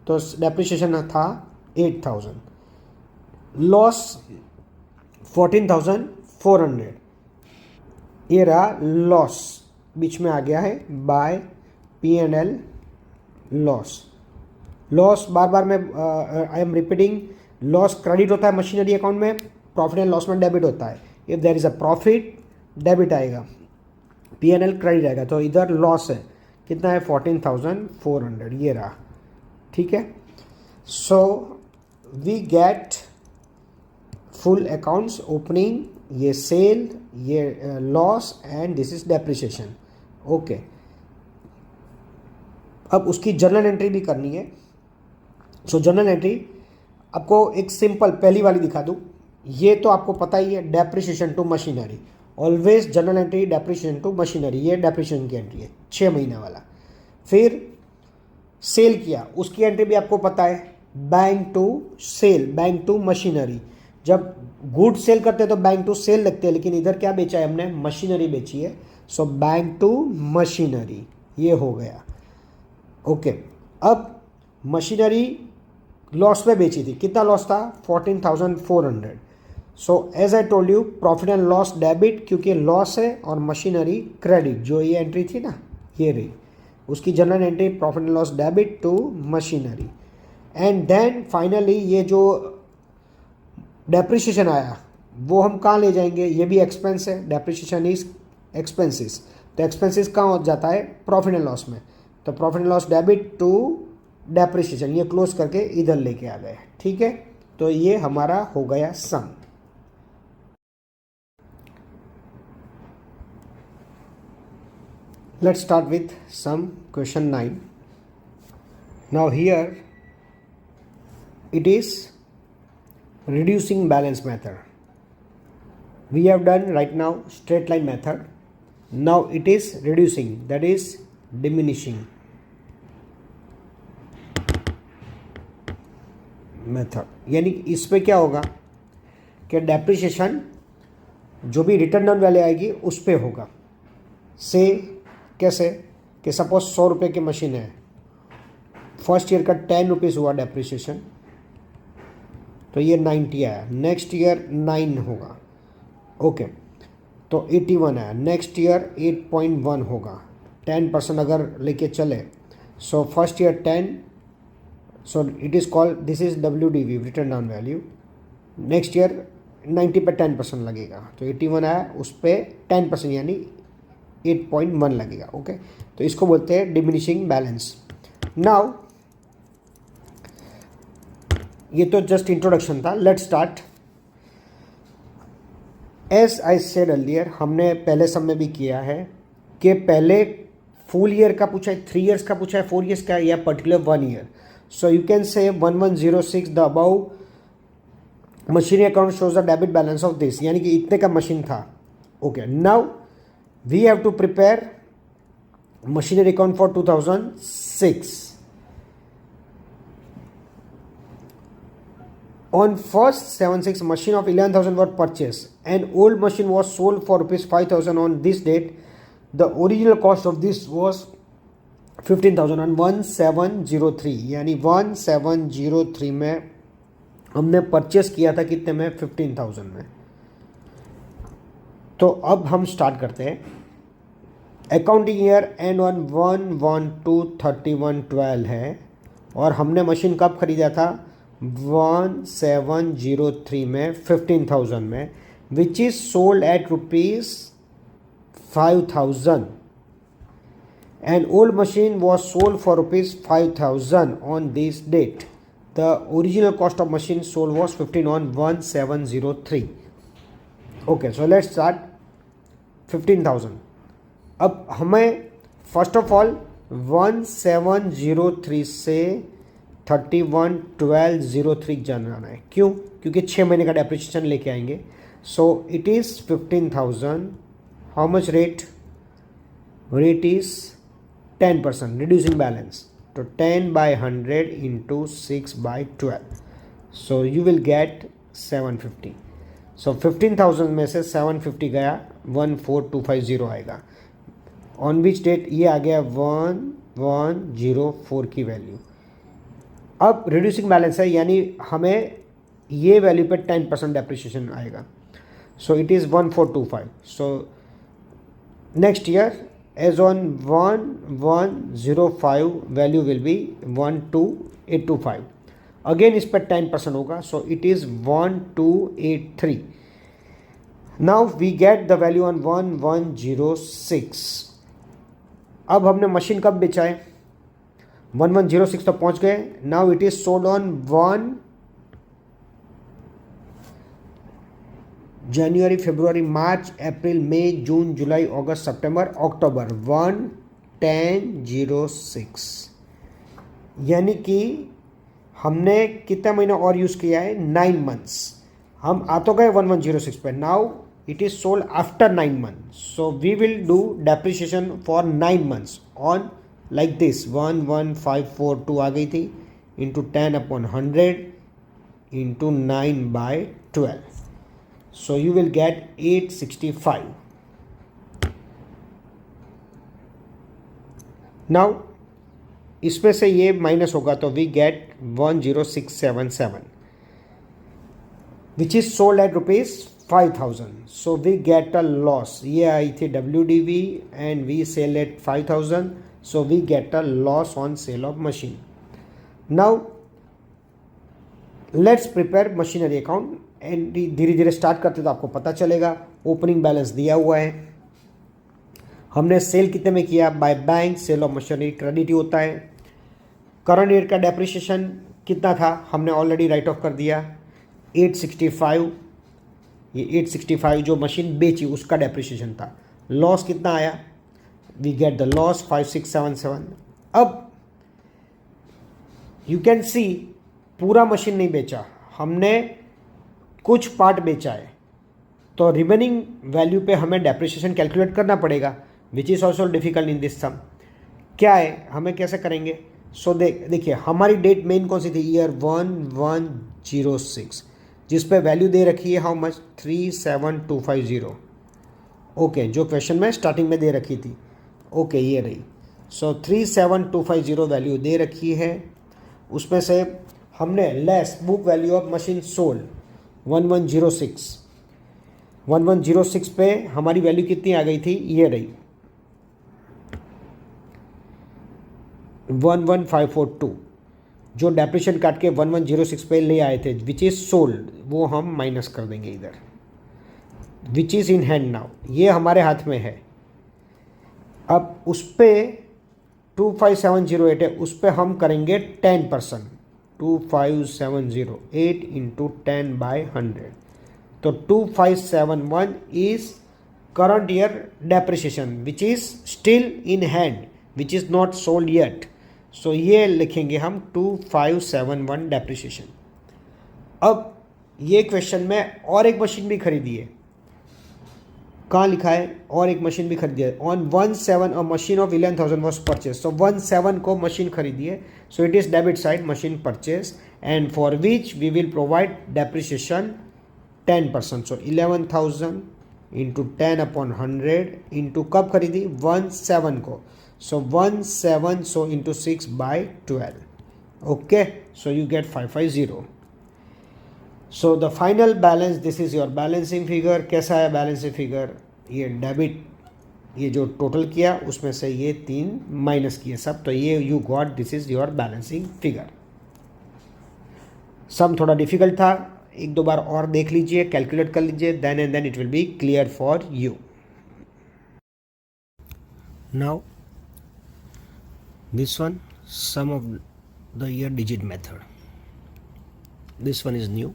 तो डेप्रिसिएशन था 8,000। लॉस 14,400, ये रहा लॉस, बीच में आ गया है बाय P&L लॉस। लॉस बार बार में I am repeating, loss credit होता है मशीनरी अकाउंट में, प्रॉफिट एंड लॉस में डेबिट होता है। If there is a profit, debit आएगा, P&L क्रेडिट आएगा। तो इधर लॉस है, कितना है? 14,400, ये रहा। ठीक है, so we get full accounts opening, ये सेल, ये loss and this is depreciation. Okay, अब उसकी जर्नल एंट्री भी करनी है। सो जर्नल एंट्री आपको एक सिंपल पहली वाली दिखा दूँ, ये तो आपको पता ही है, depreciation to machinery. Always journal entry depreciation to machinery, ये डेप्रिसिएशन की एंट्री है 6 महीने वाला। फिर सेल किया, उसकी एंट्री भी आपको पता है, bank to sale, bank to machinery. जब गुड सेल करते हैं तो बैंक टू सेल लगते हैं, लेकिन इधर क्या बेचा है हमने? मशीनरी बेची है। सो बैंक टू मशीनरी, ये हो गया। ओके, अब मशीनरी लॉस में बेची थी, कितना लॉस था? 14,400। So as I told you, profit and loss debit, क्योंकि लॉस है, और मशीनरी क्रेडिट, जो ये एंट्री थी ना, ये रही उसकी general entry, profit and loss debit to machinery. And then finally ये जो डेप्रिसिएशन आया वो हम कहाँ ले जाएंगे? ये भी एक्सपेंस है, डेप्रिसिएशन इज एक्सपेंसिस। तो एक्सपेंसिस कहाँ हो जाता है? प्रॉफिट एंड लॉस में। तो profit and loss debit to depreciation, ये क्लोज करके इधर लेके आ गए। ठीक है, तो ये हमारा हो गया सम। Let's start with some question 9. Now here it is reducing balance method. We have done right now straight line method. Now it is reducing, that is diminishing method. यानी इस पे क्या होगा कि डेप्रिसिएशन जो भी रिटर्न डाउन वैल्यू आएगी उस पे होगा। से कैसे कि सपोज 100 रुपये की मशीन है, फर्स्ट ईयर का 10 रुपीज़ हुआ डेप्रिसिएशन, तो ये 90 आया, नेक्स्ट ईयर 9 होगा। ओके, तो 81 आया, नेक्स्ट ईयर 8.1 होगा, 10% अगर लेके चले। So first year 10, so it is called, this is WDV, return down value. Next year 90 पे 10% लगेगा, तो 81 आया, उस पर 10% यानी 8.1 लगेगा। ओके, तो इसको बोलते हैं डिमिनिशिंग बैलेंस। नाउ ये तो जस्ट इंट्रोडक्शन था, let's start. As I said earlier, हमने पहले सब में भी किया है कि पहले फुल ईयर का पूछा है, 3 इयर्स का पूछा है, 4 इयर्स का, या particular 1 year. So you can say 1106 the above machinery account shows the debit balance of this, यानी कि इतने का मशीन था। Okay, now we have to prepare machinery account for 2006. On first 76 machine of 11,000 were purchased and old machine was sold for rupees 5,000 on this date. The original cost of this was 15,000 on 1703, यानी 1703 में हमने purchase किया था कितने में? 15,000 में। तो अब हम स्टार्ट करते हैं। अकाउंटिंग ईयर एंड ऑन 1/1/2/31/12 है और हमने मशीन कब खरीदा था? 1703 में 15,000 में, which is sold at rupees 5,000 and old machine was sold for rupees 5,000 on this date. The original cost of machine sold was 15 on 1703. Okay, so let's start 15,000. अब हमें फर्स्ट ऑफ ऑल 1703 से 31/12/03 जाना है. क्यों? क्योंकि 6 महीने का डेप्रिसिएशन लेके आएंगे. So it is 15,000. How much rate? Rate is 10%, reducing balance. तो 10/100 into 6/12. So you will get 750. So 15,000 में से 750 गया, 14250 आएगा. On which date? ये आ गया 1104 की वैल्यू. अब रिड्यूसिंग बैलेंस है, यानी हमें ये वैल्यू पे 10% डेप्रिसिएशन आएगा. So it is 1425. So next year as on 1105 value will be 12825. again इस पर 10% होगा, so it is 1283. now we get the value on 1106. अब हमने मशीन कब बेचा है? 1106 तक पहुंच गए. now it is sold on 1 जनवरी, फरवरी, मार्च, अप्रैल, मई, जून, जुलाई, अगस्त, सितंबर, अक्टूबर. 1/10/06, यानी कि हमने कितना महीना और यूज़ किया है? 9 मंथ्स. हम आ तो गए 1106 पे. Now it is sold after 9 months. So we will do depreciation for 9 months on like this. 11542 आ गई थी into 10/100 into 9/12. So you will get 865. Now इसमें से ये माइनस होगा तो we get 10677 which is sold at rupees 5,000. So we get a loss. ये आई थी WDV and we sell at 5,000. So we get a loss on sale of machine. Now let's prepare machinery account. And धीरे धीरे start करते तो आपको पता चलेगा. Opening balance दिया हुआ है. हमने सेल कितने में किया? By bank. Sale of machinery credit ही होता है. करंट ईयर का डेप्रिसिएशन कितना था? हमने ऑलरेडी राइट ऑफ कर दिया 865. ये 865 जो मशीन बेची उसका डेप्रिसिएशन था. लॉस कितना आया? We get the loss 5677. अब यू कैन सी पूरा मशीन नहीं बेचा, हमने कुछ पार्ट बेचा है. तो रिमेनिंग वैल्यू पे हमें डेप्रिसिएशन कैलकुलेट करना पड़ेगा, which is also difficult in this sum. क्या है, हमें कैसे करेंगे? सो देखिए हमारी डेट मेन कौन सी थी? ईयर 1106, जिस पे वैल्यू दे रखी है हाउ मच? 37250. ओके, जो क्वेश्चन में स्टार्टिंग में दे रखी थी. ओके, ये रही. सो 37250 वैल्यू दे रखी है. उसमें से हमने less book value of machine sold 1106 पे हमारी वैल्यू कितनी आ गई थी? ये रही 11542. जो डेप्रिसिएशन काट के 1106 पे ले आए थे विच इज़ सोल्ड, वो हम माइनस कर देंगे इधर. Which is in hand now, ये हमारे हाथ में है. अब उस पर 25708 है, उस पर हम करेंगे 10%. 25708 इंटू 10/100. तो 2571 is current year depreciation which is still in hand, which is not sold yet. So ये लिखेंगे हम 2571 डेप्रिसिएशन. अब ये क्वेश्चन में और एक मशीन भी खरीदी है. कहाँ लिखा है और एक मशीन भी खरीदी है on 1/7 a machine of 11,000 was purchase. So 1/7 को मशीन खरीदी है. So it is debit side machine purchase and for which we will provide depreciation 10%. So 11,000 into 10/100 into कब खरीदी 1/7 को. So 1/7 so into 6/12. Okay so you get 550. So the final balance this is your balancing figure. कैसा है balancing figure? ये debit ये जो total किया उसमें से ये 3 माइनस किए सब, तो ये you got this is your balancing figure. Sum थोड़ा डिफिकल्ट था, एक दो बार और देख लीजिए, कैलकुलेट कर लीजिए, then and then it will be clear for you. Now this one sum of the year digit method. This one is new.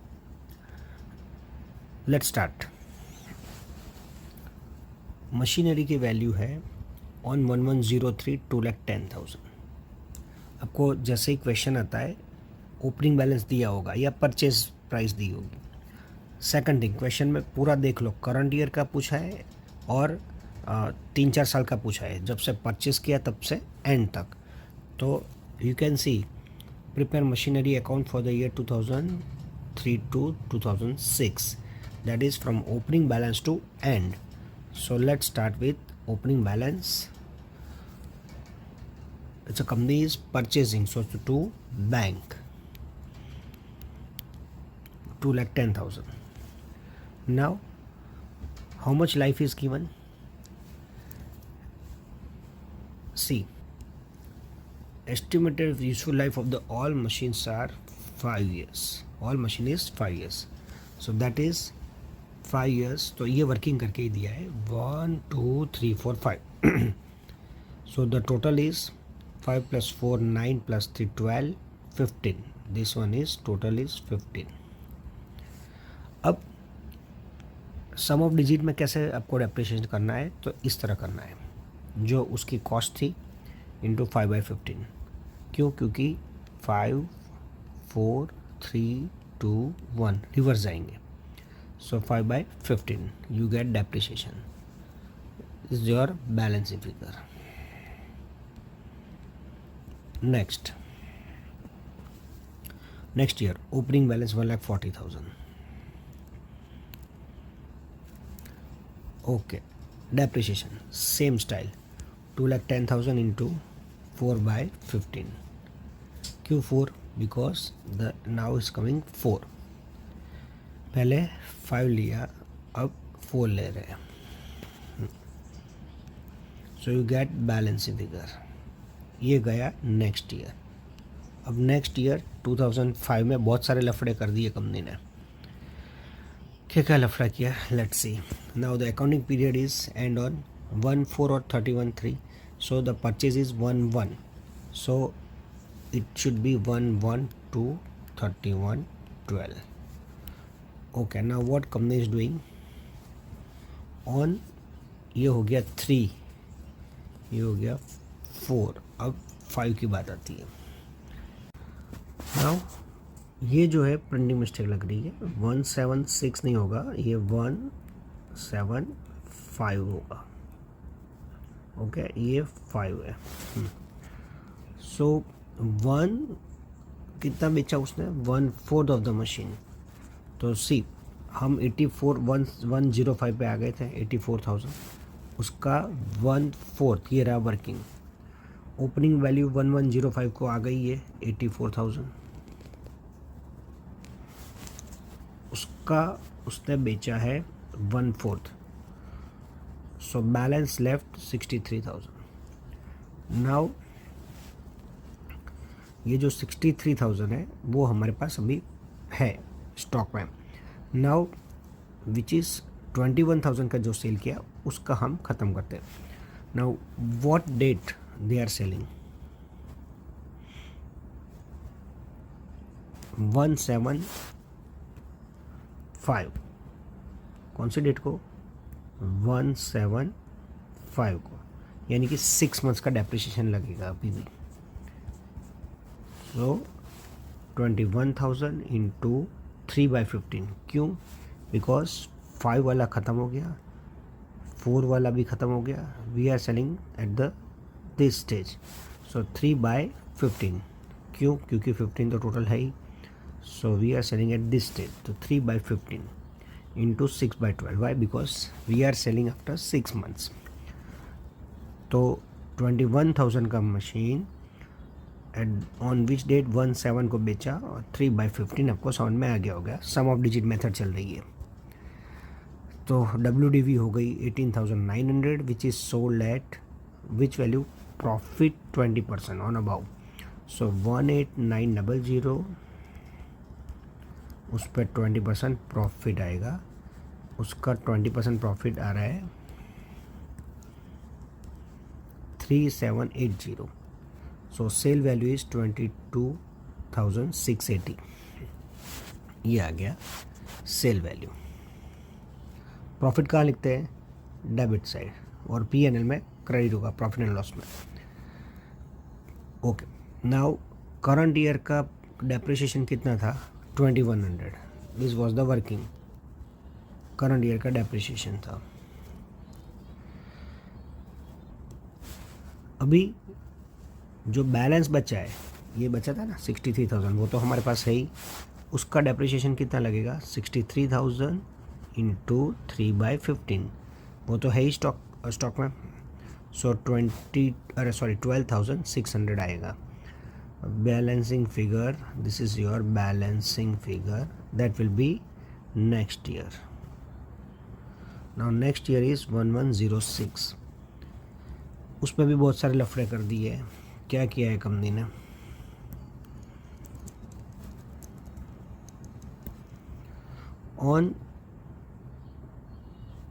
Let's start. Machinery की वैल्यू है ऑन 1103 2,10,000. आपको जैसे ही क्वेश्चन आता है ओपनिंग बैलेंस दिया होगा या परचेज प्राइस दी होगी. सेकंड थिंग, क्वेश्चन में पूरा देख लो, करंट ईयर का पूछा है और 3-4 साल का पूछा है, जब से परचेज किया तब से एंड तक. तो you can see prepare machinery account for the year 2003 to 2006, that is from opening balance to end. So let's start with opening balance. It's a company is purchasing, so to bank 2,10,000. Now how much life is given? See, estimated useful life of the all machines are 5 years. All machine is 5 years. So that is 5 years. तो ये working करके ही दिया है 1 2 3 4 5. So the total is 5 plus 4 9 plus 3 12 15. This one is total is 15. अब सम of digit में कैसे आपको depreciation करना है, तो इस तरह करना है, जो उसकी कॉस्ट थी इंटू 5/15. क्यों? क्योंकि 5 4 3 2 1 रिवर्स जाएंगे. So 5/15 you get depreciation. This is your balancing figure. Next year opening balance 1,40,000. Okay, depreciation same style 2,10,000 into 4/15. Q4 because the now is coming 4. पहले 5 लिया, अब 4 ले रहे हैं. सो यू गेट बैलेंसिंग फिगर. ये गया नेक्स्ट ईयर. अब नेक्स्ट ईयर 2005 में बहुत सारे लफड़े कर दिए कंपनी ने. क्या क्या लफड़ा किया, let's see. Now the accounting period is and on 1/4 और 31/3. So the purchase is 1/1. So it should be 1/1 to 31/12. Okay, now what company is doing on, ये हो गया 3, ये हो गया 4, अब 5 की बात आती है. नाउ ये जो है प्रिंटिंग मिस्टेक लग रही है, 176 नहीं होगा, ये 175 होगा. ओके, ये 5 है. सो 1 कितना बेचा उसने, 1/4 ऑफ द मशीन. तो सी हम 105 पे आ गए थे, 84,000, उसका 1/4 ये रहा वर्किंग. ओपनिंग वैल्यू 1105 को आ गई है 84,000. उसका उसने बेचा है 1/4. So balance left 63,000. नाउ ये जो 63,000 है वो हमारे पास अभी है स्टॉक में. नाउ विच इज़ 21,000 का जो सेल किया उसका हम ख़त्म करते हैं. Now what date they are selling, 175. कौन सी डेट को, 175 को, यानी कि 6 मंथ्स का डेप्रिसिएशन लगेगा अभी भी. सो 21,000 इंटू 3/15. क्यों? बिकॉज 5 वाला ख़त्म हो गया, 4 वाला भी ख़त्म हो गया. We are selling at the this stage. So 3/15. क्यों? क्योंकि 15 तो टोटल है ही. So we are selling at this stage. तो 3/15 into 6/12. Why? Because we are selling after 6 months. तो 21,000 का machine and on which date 1/7 को बेचा और 3/15 आपको समझ में आ गया होगा. सम ऑफ डिजिट मेथड चल रही है. तो WDV हो गई 18,900 which is sold at which value? Profit 20% on about. So 18,900 उस पर 20% प्रॉफिट आएगा. उसका 20% प्रॉफिट आ रहा है 3,780. सो सेल वैल्यू इज़ 22,680. ये आ गया सेल वैल्यू. प्रॉफिट कहाँ लिखते हैं? Debit side. और P&L में क्रेडिट होगा, प्रॉफिट एंड लॉस में. ओके. नाउ करंट ईयर का डेप्रिसिएशन कितना था? 2100. This was the working. Current year का डेप्रिसिएशन था. अभी जो बैलेंस बचा है, ये बचा था ना 63,000, वो तो हमारे पास है ही. उसका डेप्रिसिएशन कितना लगेगा? 63,000 इंटू 3/15. वो तो है ही स्टॉक में. सो 12,600 आएगा. Balancing figure, this is your balancing figure that will be next year. Now next year is 1106. उसमें भी बहुत सारे लफड़े कर दिए. क्या किया है कंपनी ने? On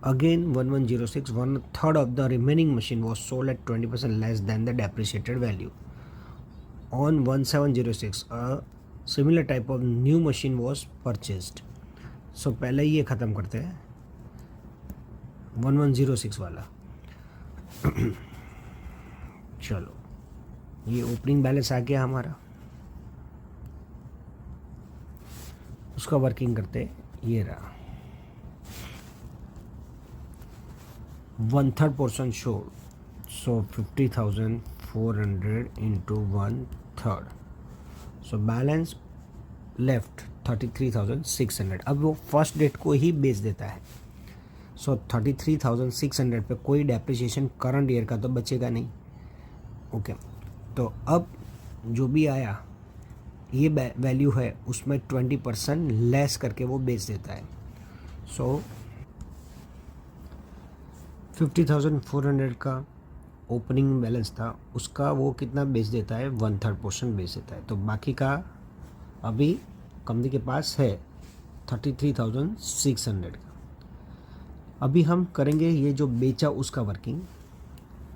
again 1106, 1/3 of the remaining machine was sold at 20% less than the depreciated value. On 1706 a similar type of new machine was purchased. So पहले ये ख़त्म करते हैं 1106 वाला. चलो, ये ओपनिंग बैलेंस आ गया हमारा. उसका वर्किंग करते ये रहा. 1/3 portion showed. So 50,400 into 1/3. So balance left 33,600. अब वो फर्स्ट डेट को ही बेच देता है. सो 33,600 पे कोई डेप्रिसिएशन करंट ईयर का तो बचेगा नहीं. ओके. तो अब जो भी आया ये वैल्यू है उसमें 20% लेस करके वो बेच देता है. सो 50,400 का ओपनिंग बैलेंस था, उसका वो कितना बेच देता है? 1/3 पोर्शन बेच देता है. तो बाकी का अभी कंपनी के पास है 33,600 का. अभी हम करेंगे ये जो बेचा उसका वर्किंग.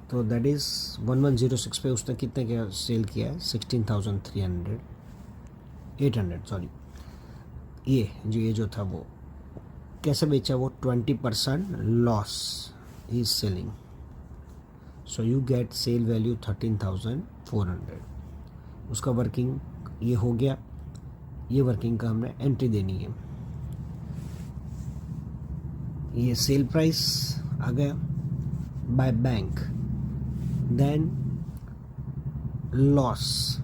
तो दैट इज़ 1106 पे उसने कितने का सेल किया है? 16,300 800 सॉरी. ये जो था वो कैसे बेचा? वो 20% loss is selling. So you get sale value 13,400. उसका वर्किंग ये हो गया. ये वर्किंग का हमें एंट्री देनी है. ये सेल प्राइस आ गया by bank. Then loss.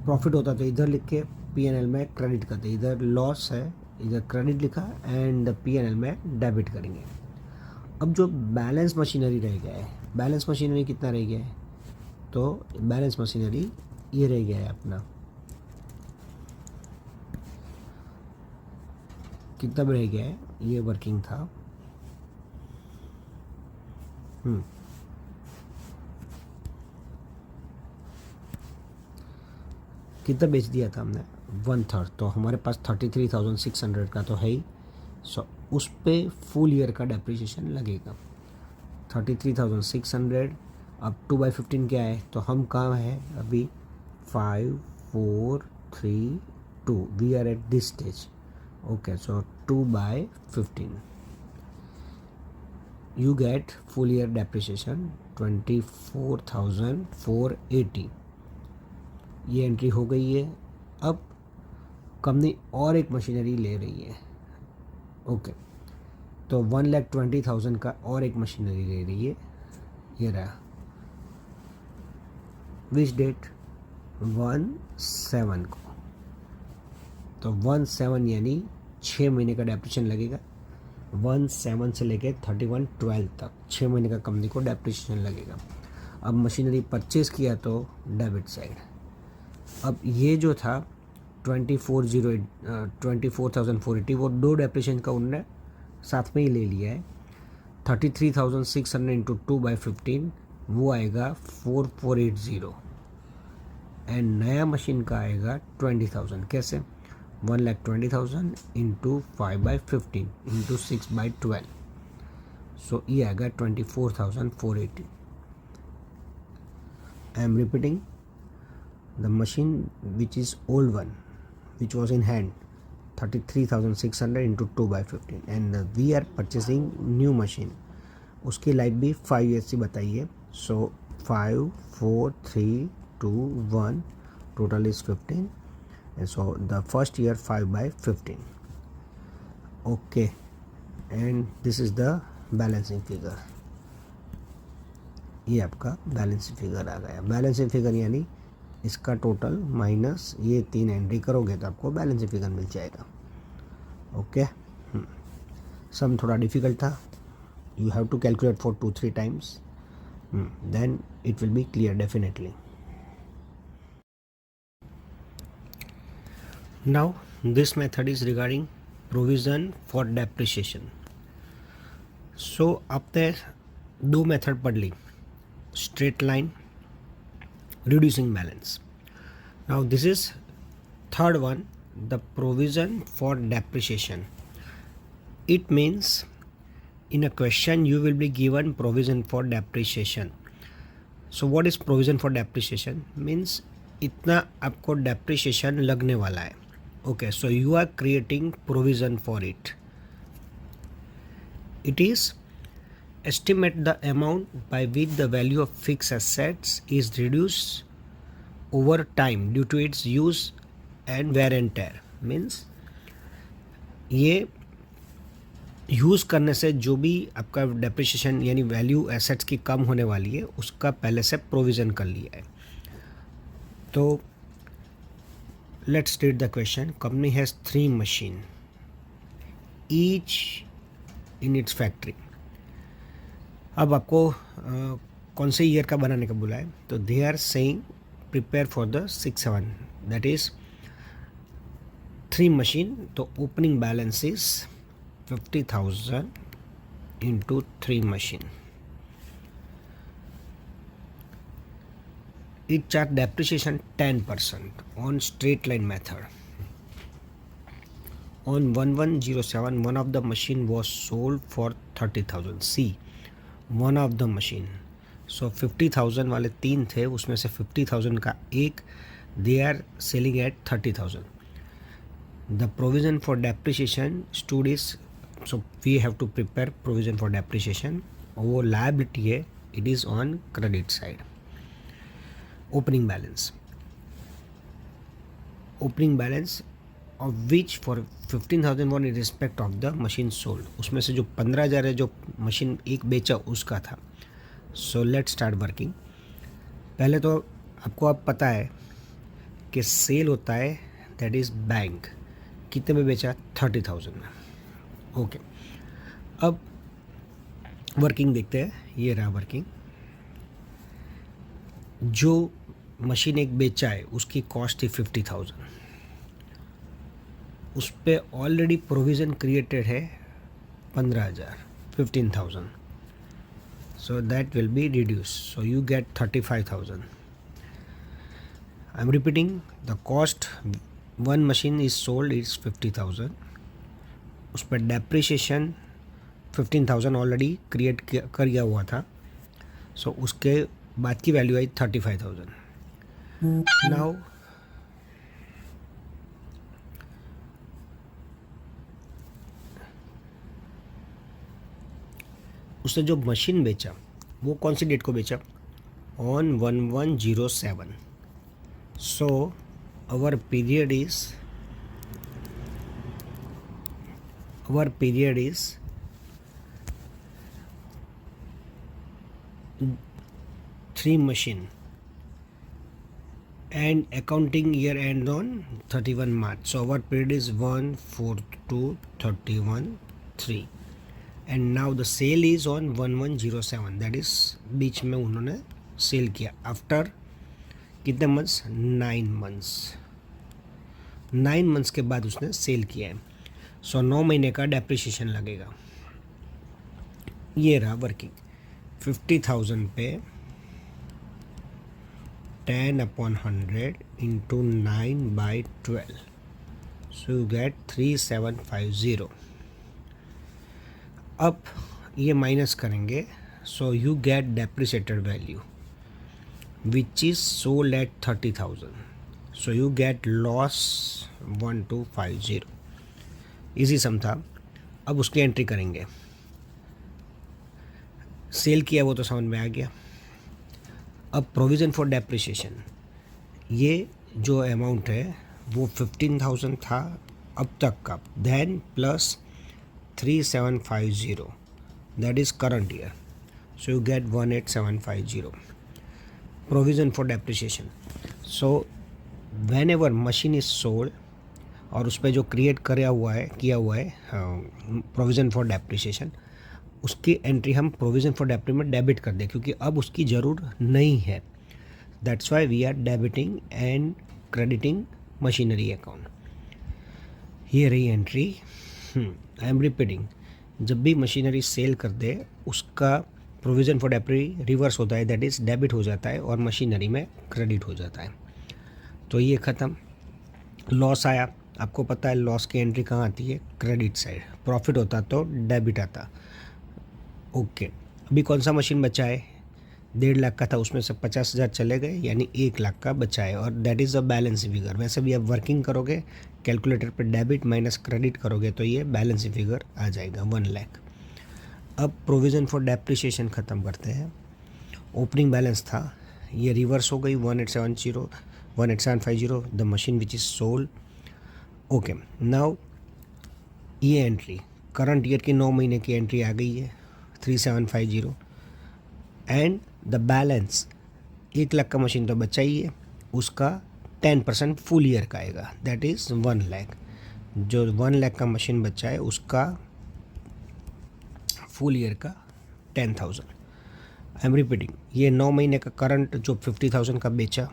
Profit होता तो इधर लिख के P&L में क्रेडिट करते. इधर लॉस है, इधर क्रेडिट लिखा एंड P&L में डेबिट करेंगे. अब जो बैलेंस मशीनरी रह गया है, बैलेंस मशीनरी कितना रह गया है? तो बैलेंस मशीनरी ये रह गया है अपना. कितना रह गया है? ये वर्किंग था. कितना बेच दिया था हमने? 1/3. तो हमारे पास 33,600 का तो है ही. सो उस पे फुल ईयर का डेप्रिसिएशन लगेगा 33,600. अब 2/15 क्या है? तो हम कहाँ है अभी? 5 4 3 2. We are at this stage. Okay. So 2/15 you get full year depreciation 24,480. ये एंट्री हो गई है. अब कंपनी और एक मशीनरी ले रही है. ओके. तो 1,20,000 का और एक मशीनरी ले रही है, ये रहा। विच डेट? 1/7 को। तो 1/7 यानी 6 महीने का डेप्रिसिएशन लगेगा। 1/7 से लेके 31/12 तक 6 महीने का कंपनी को डेप्रिसिएशन लगेगा। अब मशीनरी परचेज किया तो डेबिट साइड। अब ये जो था 24,480 वो 2 डेप्रिसिएशन का उन्होंने साथ में ही ले लिया है। 33,600 इंटू 2/15 वो आएगा 4,480 एंड नया मशीन का आएगा 20,000। कैसे? 1,20,000 इंटू 5/15 इंटू 6/12, सो ये आएगा 24,480। आई am repeating the machine which is old one which was in hand 33,600 into 2/15 and we are purchasing new machine, उसकी लाइफ भी 5 years की बताई है। सो 5 4 3 2 1 total is 15 and so the first year 5/15 okay and this is the balancing figure। ये आपका balancing figure आ गया। Balancing figure यानी इसका टोटल माइनस ये 3 एंट्री करोगे तो आपको बैलेंसिंग फिगर मिल जाएगा। ओके, सम थोड़ा डिफिकल्ट था, you have to calculate for 2-3 times, then it will be clear definitely. Now this method is regarding provision for depreciation. So आपने 2 मेथड पढ़ ली, straight line, reducing balance. Now this is third one, the provision for depreciation. It means in a question you will be given provision for depreciation. So what is provision for depreciation? Means इतना आपको depreciation लगने वाला है। Okay, so you are creating provision for it. It is estimate the amount by which the value of fixed assets is reduced over time due to its use and wear and tear. Means ये use करने से जो भी आपका depreciation यानी value assets की कम होने वाली है उसका पहले से प्रोविज़न कर लिया है। तो let's read the question. Company has 3 machine each in its factory. अब आपको कौन से ईयर का बनाने का बोला है, तो they are saying prepare for the 6/7 that is 3 machine. तो opening balance is 50,000 into 3 machine. It charge depreciation 10% on straight line method. On 1107 one of the machine was sold for 30,000। C one of the machine. So 50,000 वाले 3 थे, उसमें से 50,000 का एक they are selling at 30,000। The provision for depreciation stood is, so we have to prepare provision for depreciation. वो liability है, it is on credit side. Opening balance of which for 15,000 one in respect of the machine sold. उसमें से जो 15,000 है जो machine एक बेचा उसका था। So let start working. पहले तो आपको अब पता है कि सेल होता है दैट इज़ बैंक। कितने में बेचा? 30,000 में। ओके, अब वर्किंग देखते हैं। ये रहा वर्किंग। जो मशीन एक बेचा है उसकी कॉस्ट थी 50,000, उस पर ऑलरेडी प्रोविज़न क्रिएटेड है 15,000, 15,000। So that will be reduce, so you gate 35,000। I am repeating, the cost one machine is sold is 50,000, उस पर डेप्रिसिएशन 15,000 ऑलरेडी क्रिएट कर गया हुआ था। सो उसके बाद की वैल्यू आई 35,000। नाउ उसने जो मशीन बेचा वो कौन सी डेट को बेचा? On 1107। So our period is 3 machine and accounting year ends on 31 March. So our period is 1, 4, 2, 31, 3. And now the sale is on 1107. That is बीच में उन्होंने सेल किया आफ्टर कितने मंथ्स, 9 मंथ्स, 9 मंथ्स के बाद उसने सेल किया है. सो 9 महीने का डेप्रिसिएशन लगेगा. ये रहा वर्किंग. 50,000 पे 10/100 into 9/12. So you get 3750. अब ये माइनस करेंगे. So you get depreciated value which is sold at 30,000. So you get loss 1250. Easy sum था. अब उसकी एंट्री करेंगे. सेल किया वो तो समझ में आ गया. अब प्रोविज़न फॉर डेप्रिसिएशन, ये जो अमाउंट है वो 15,000 था अब तक का, then plus 3750, that is current year. So you get 18750 provision for depreciation. So whenever machine is sold और उस पर जो क्रिएट किया हुआ है प्रोविज़न फॉर डेप्रिसिएशन, उसकी एंट्री हम प्रोविज़न फॉर डेप्री में डेबिट कर दें क्योंकि अब उसकी ज़रूरत नहीं है. That's why we are debiting and crediting machinery account. ये रही एंट्री. I am repeating. जब भी मशीनरी सेल कर दे उसका प्रोविज़न फॉर डेप्री रिवर्स होता है, दैट इज़ डेबिट हो जाता है और मशीनरी में क्रेडिट हो जाता है. तो ये ख़त्म. लॉस आया, आपको पता है लॉस की एंट्री कहाँ आती है, क्रेडिट साइड. प्रॉफिट होता तो डेबिट आता. ओके. अभी कौन सा मशीन बचा है, 1.5 लाख का था, उसमें से 50,000 चले गए यानी 1 लाख का बचा है और that is a balance figure. वैसे भी अब वर्किंग करोगे कैलकुलेटर पे डेबिट माइनस क्रेडिट करोगे तो ये बैलेंस फिगर आ जाएगा 1 लाख. अब प्रोविज़न फॉर डेप्रिसिएशन ख़त्म करते हैं. ओपनिंग बैलेंस था, ये रिवर्स हो गई 18750 the machine which is sold. Okay. Now ये एंट्री करंट ईयर की 9 महीने की एंट्री आ गई है 3750 एंड द बैलेंस 1 लाख का मशीन तो बचा ही है, उसका 10% फुल ईयर का आएगा, दैट इज़ 1 लाख. जो 1 लाख का मशीन बचा है उसका फुल ईयर का 10,000. आई एम रिपीटिंग. ये 9 महीने का करंट जो 50,000 का बेचा,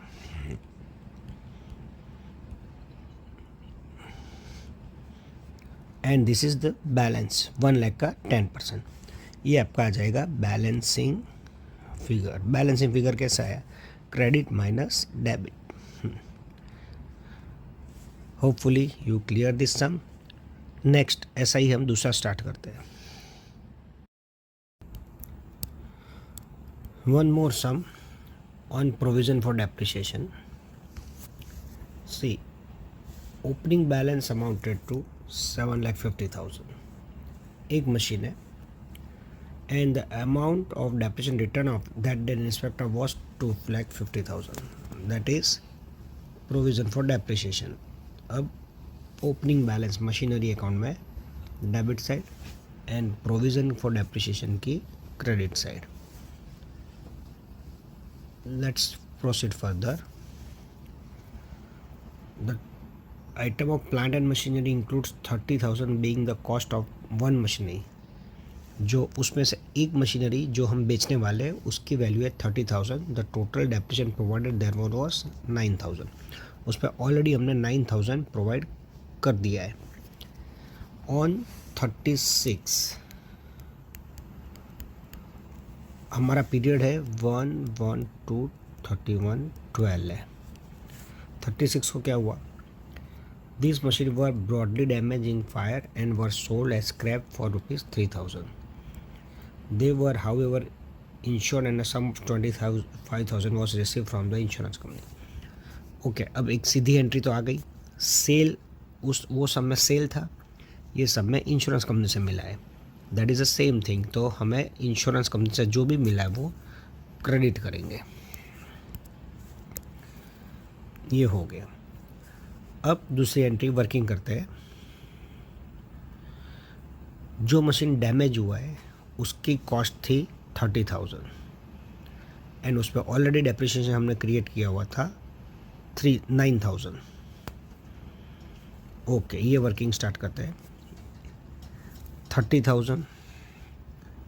and this is the balance 1 lakh का 10%. ये आपका आ जाएगा बैलेंसिंग फिगर. बैलेंसिंग फिगर कैसा है, credit minus debit. Hopefully you clear this sum. Next ऐसा ही हम दूसरा स्टार्ट करते हैं. One more sum on provision for depreciation. See, opening balance amounted to 7,50,000. एक मशीन है and the amount of depreciation return of that day inspector was 2,50,000. that is provision for depreciation. अब opening balance machinery account में debit side and provision for depreciation की credit side. Let's proceed further. The item of plant and machinery includes 30,000 being the cost of one machinery. जो उसमें से एक machinery जो हम बेचने वाले हैं उसकी वैल्यू है 30,000. The total depreciation provided there was 9,000. उस पर ऑलरेडी हमने 9,000 प्रोवाइड कर दिया है. ऑन 36 हमारा पीरियड है 1/1/2/31/12 है. 36 को क्या हुआ, These machines were broadly damaged in fire and were sold as scrap for ₹3,000. They were, however, insured and a sum of 25,000 was received from the insurance company. Okay, अब एक सीधी एंट्री तो आ गई. सेल वो सब में सेल था, ये सब में इंश्योरेंस कंपनी से मिला है. That is the same thing. तो हमें इंश्योरेंस कंपनी से जो भी मिला है वो क्रेडिट करेंगे. ये हो गया. अब दूसरी एंट्री वर्किंग करते हैं. जो मशीन डैमेज हुआ है उसकी कॉस्ट थी 30,000. एंड उस पर ऑलरेडी डेप्रिसिएशन हमने क्रिएट किया हुआ था 9,000। ओके, ये वर्किंग स्टार्ट करते हैं। 30,000,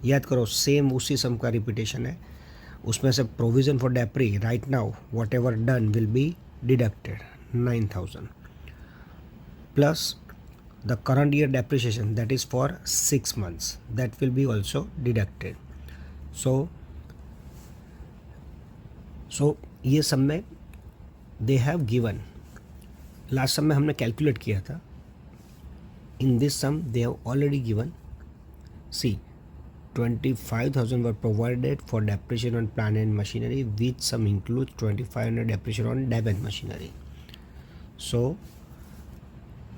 याद करो सेम उसी सम का रिपीटेशन है। उसमें से provision for depreciation right now whatever done will be deducted 9,000 plus the current year depreciation that is for 6 months that will be also deducted. So ये सब में they have given, लास्ट सम में हमने calculate किया था। in this sum they have already given, see 25,000 were provided for depreciation on plant and machinery, which sum includes 2,500 depreciation on damaged machinery. So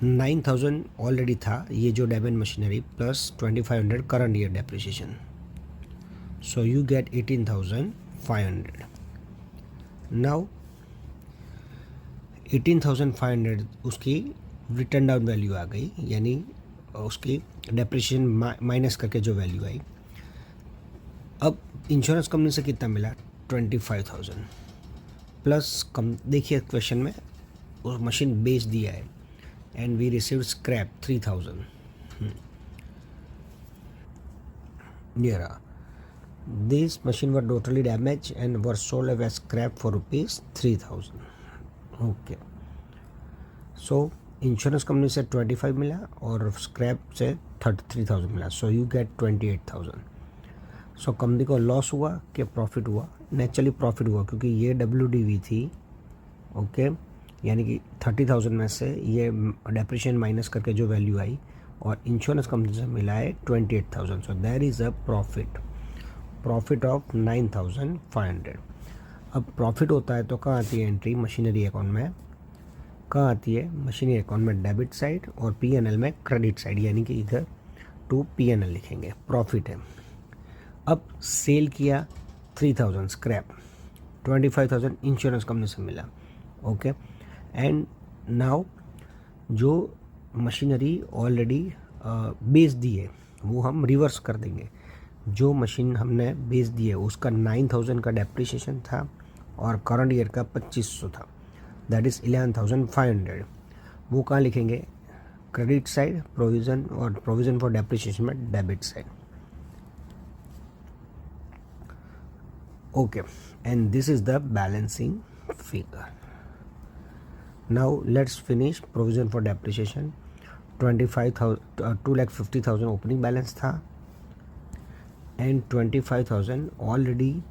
9,000 already था ये जो damage machinery plus 2,500 current year depreciation, so you gate 18,500। Now 18,500 उसकी return down value आ गई, यानी उसकी depreciation minus करके जो value आई। अब इंश्योरेंस कंपनी से कितना मिला 25,000 प्लस कम, देखिए क्वेश्चन में उस मशीन बेच दिया है and we received scrap 3,000. Yeah, these machine were totally damaged and were sold as scrap for rupees 3,000. Okay, so insurance company से 25 मिला और स्क्रैप से 33,000 मिला, सो यू गेट 28,000। सो कंपनी को लॉस हुआ कि प्रॉफिट हुआ? नेचुरली प्रॉफिट हुआ, क्योंकि ये WDV थी। ओके, यानी कि 30,000 में से ये डेप्रिसिएशन माइनस करके जो वैल्यू आई और इंश्योरेंस कंपनी से मिला है 28,000, so there is a profit of 9,500। अब प्रॉफिट होता है तो कहाँ आती है एंट्री? मशीनरी अकाउंट में। कहाँ आती है? मशीनरी अकाउंट में डेबिट साइड और P&L में क्रेडिट साइड, यानी कि इधर टू P&L लिखेंगे, प्रॉफिट है। अब सेल किया 3,000 स्क्रैप, 25,000 इंश्योरेंस कंपनी से मिला। ओके, एंड नाउ जो मशीनरी ऑलरेडी बेच दी है वो हम रिवर्स कर देंगे। जो मशीन हमने बेच दी है उसका 9,000 का डेप्रिसिएशन था और करंट ईयर का 2,500 था, दैट इज़ 11,500। वो कहाँ लिखेंगे? क्रेडिट साइड प्रोविज़न, और प्रोविज़न फॉर डेप्रिसिएशन में debit side. Okay, and this is the balancing figure. Now let's finish provision for depreciation. 2,50,000 opening balance था एंड 25,000 ऑलरेडी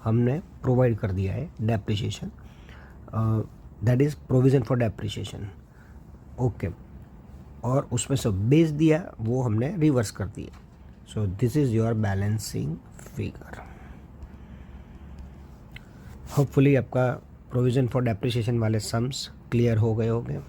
हमने प्रोवाइड कर दिया है depreciation, that is provision for depreciation. Okay, और उसमें से बेच दिया वो हमने रिवर्स कर दिया। So this is your balancing figure. Hopefully आपका प्रोविज़न फॉर डेप्रिसिएशन वाले सम्स क्लियर हो गए होंगे।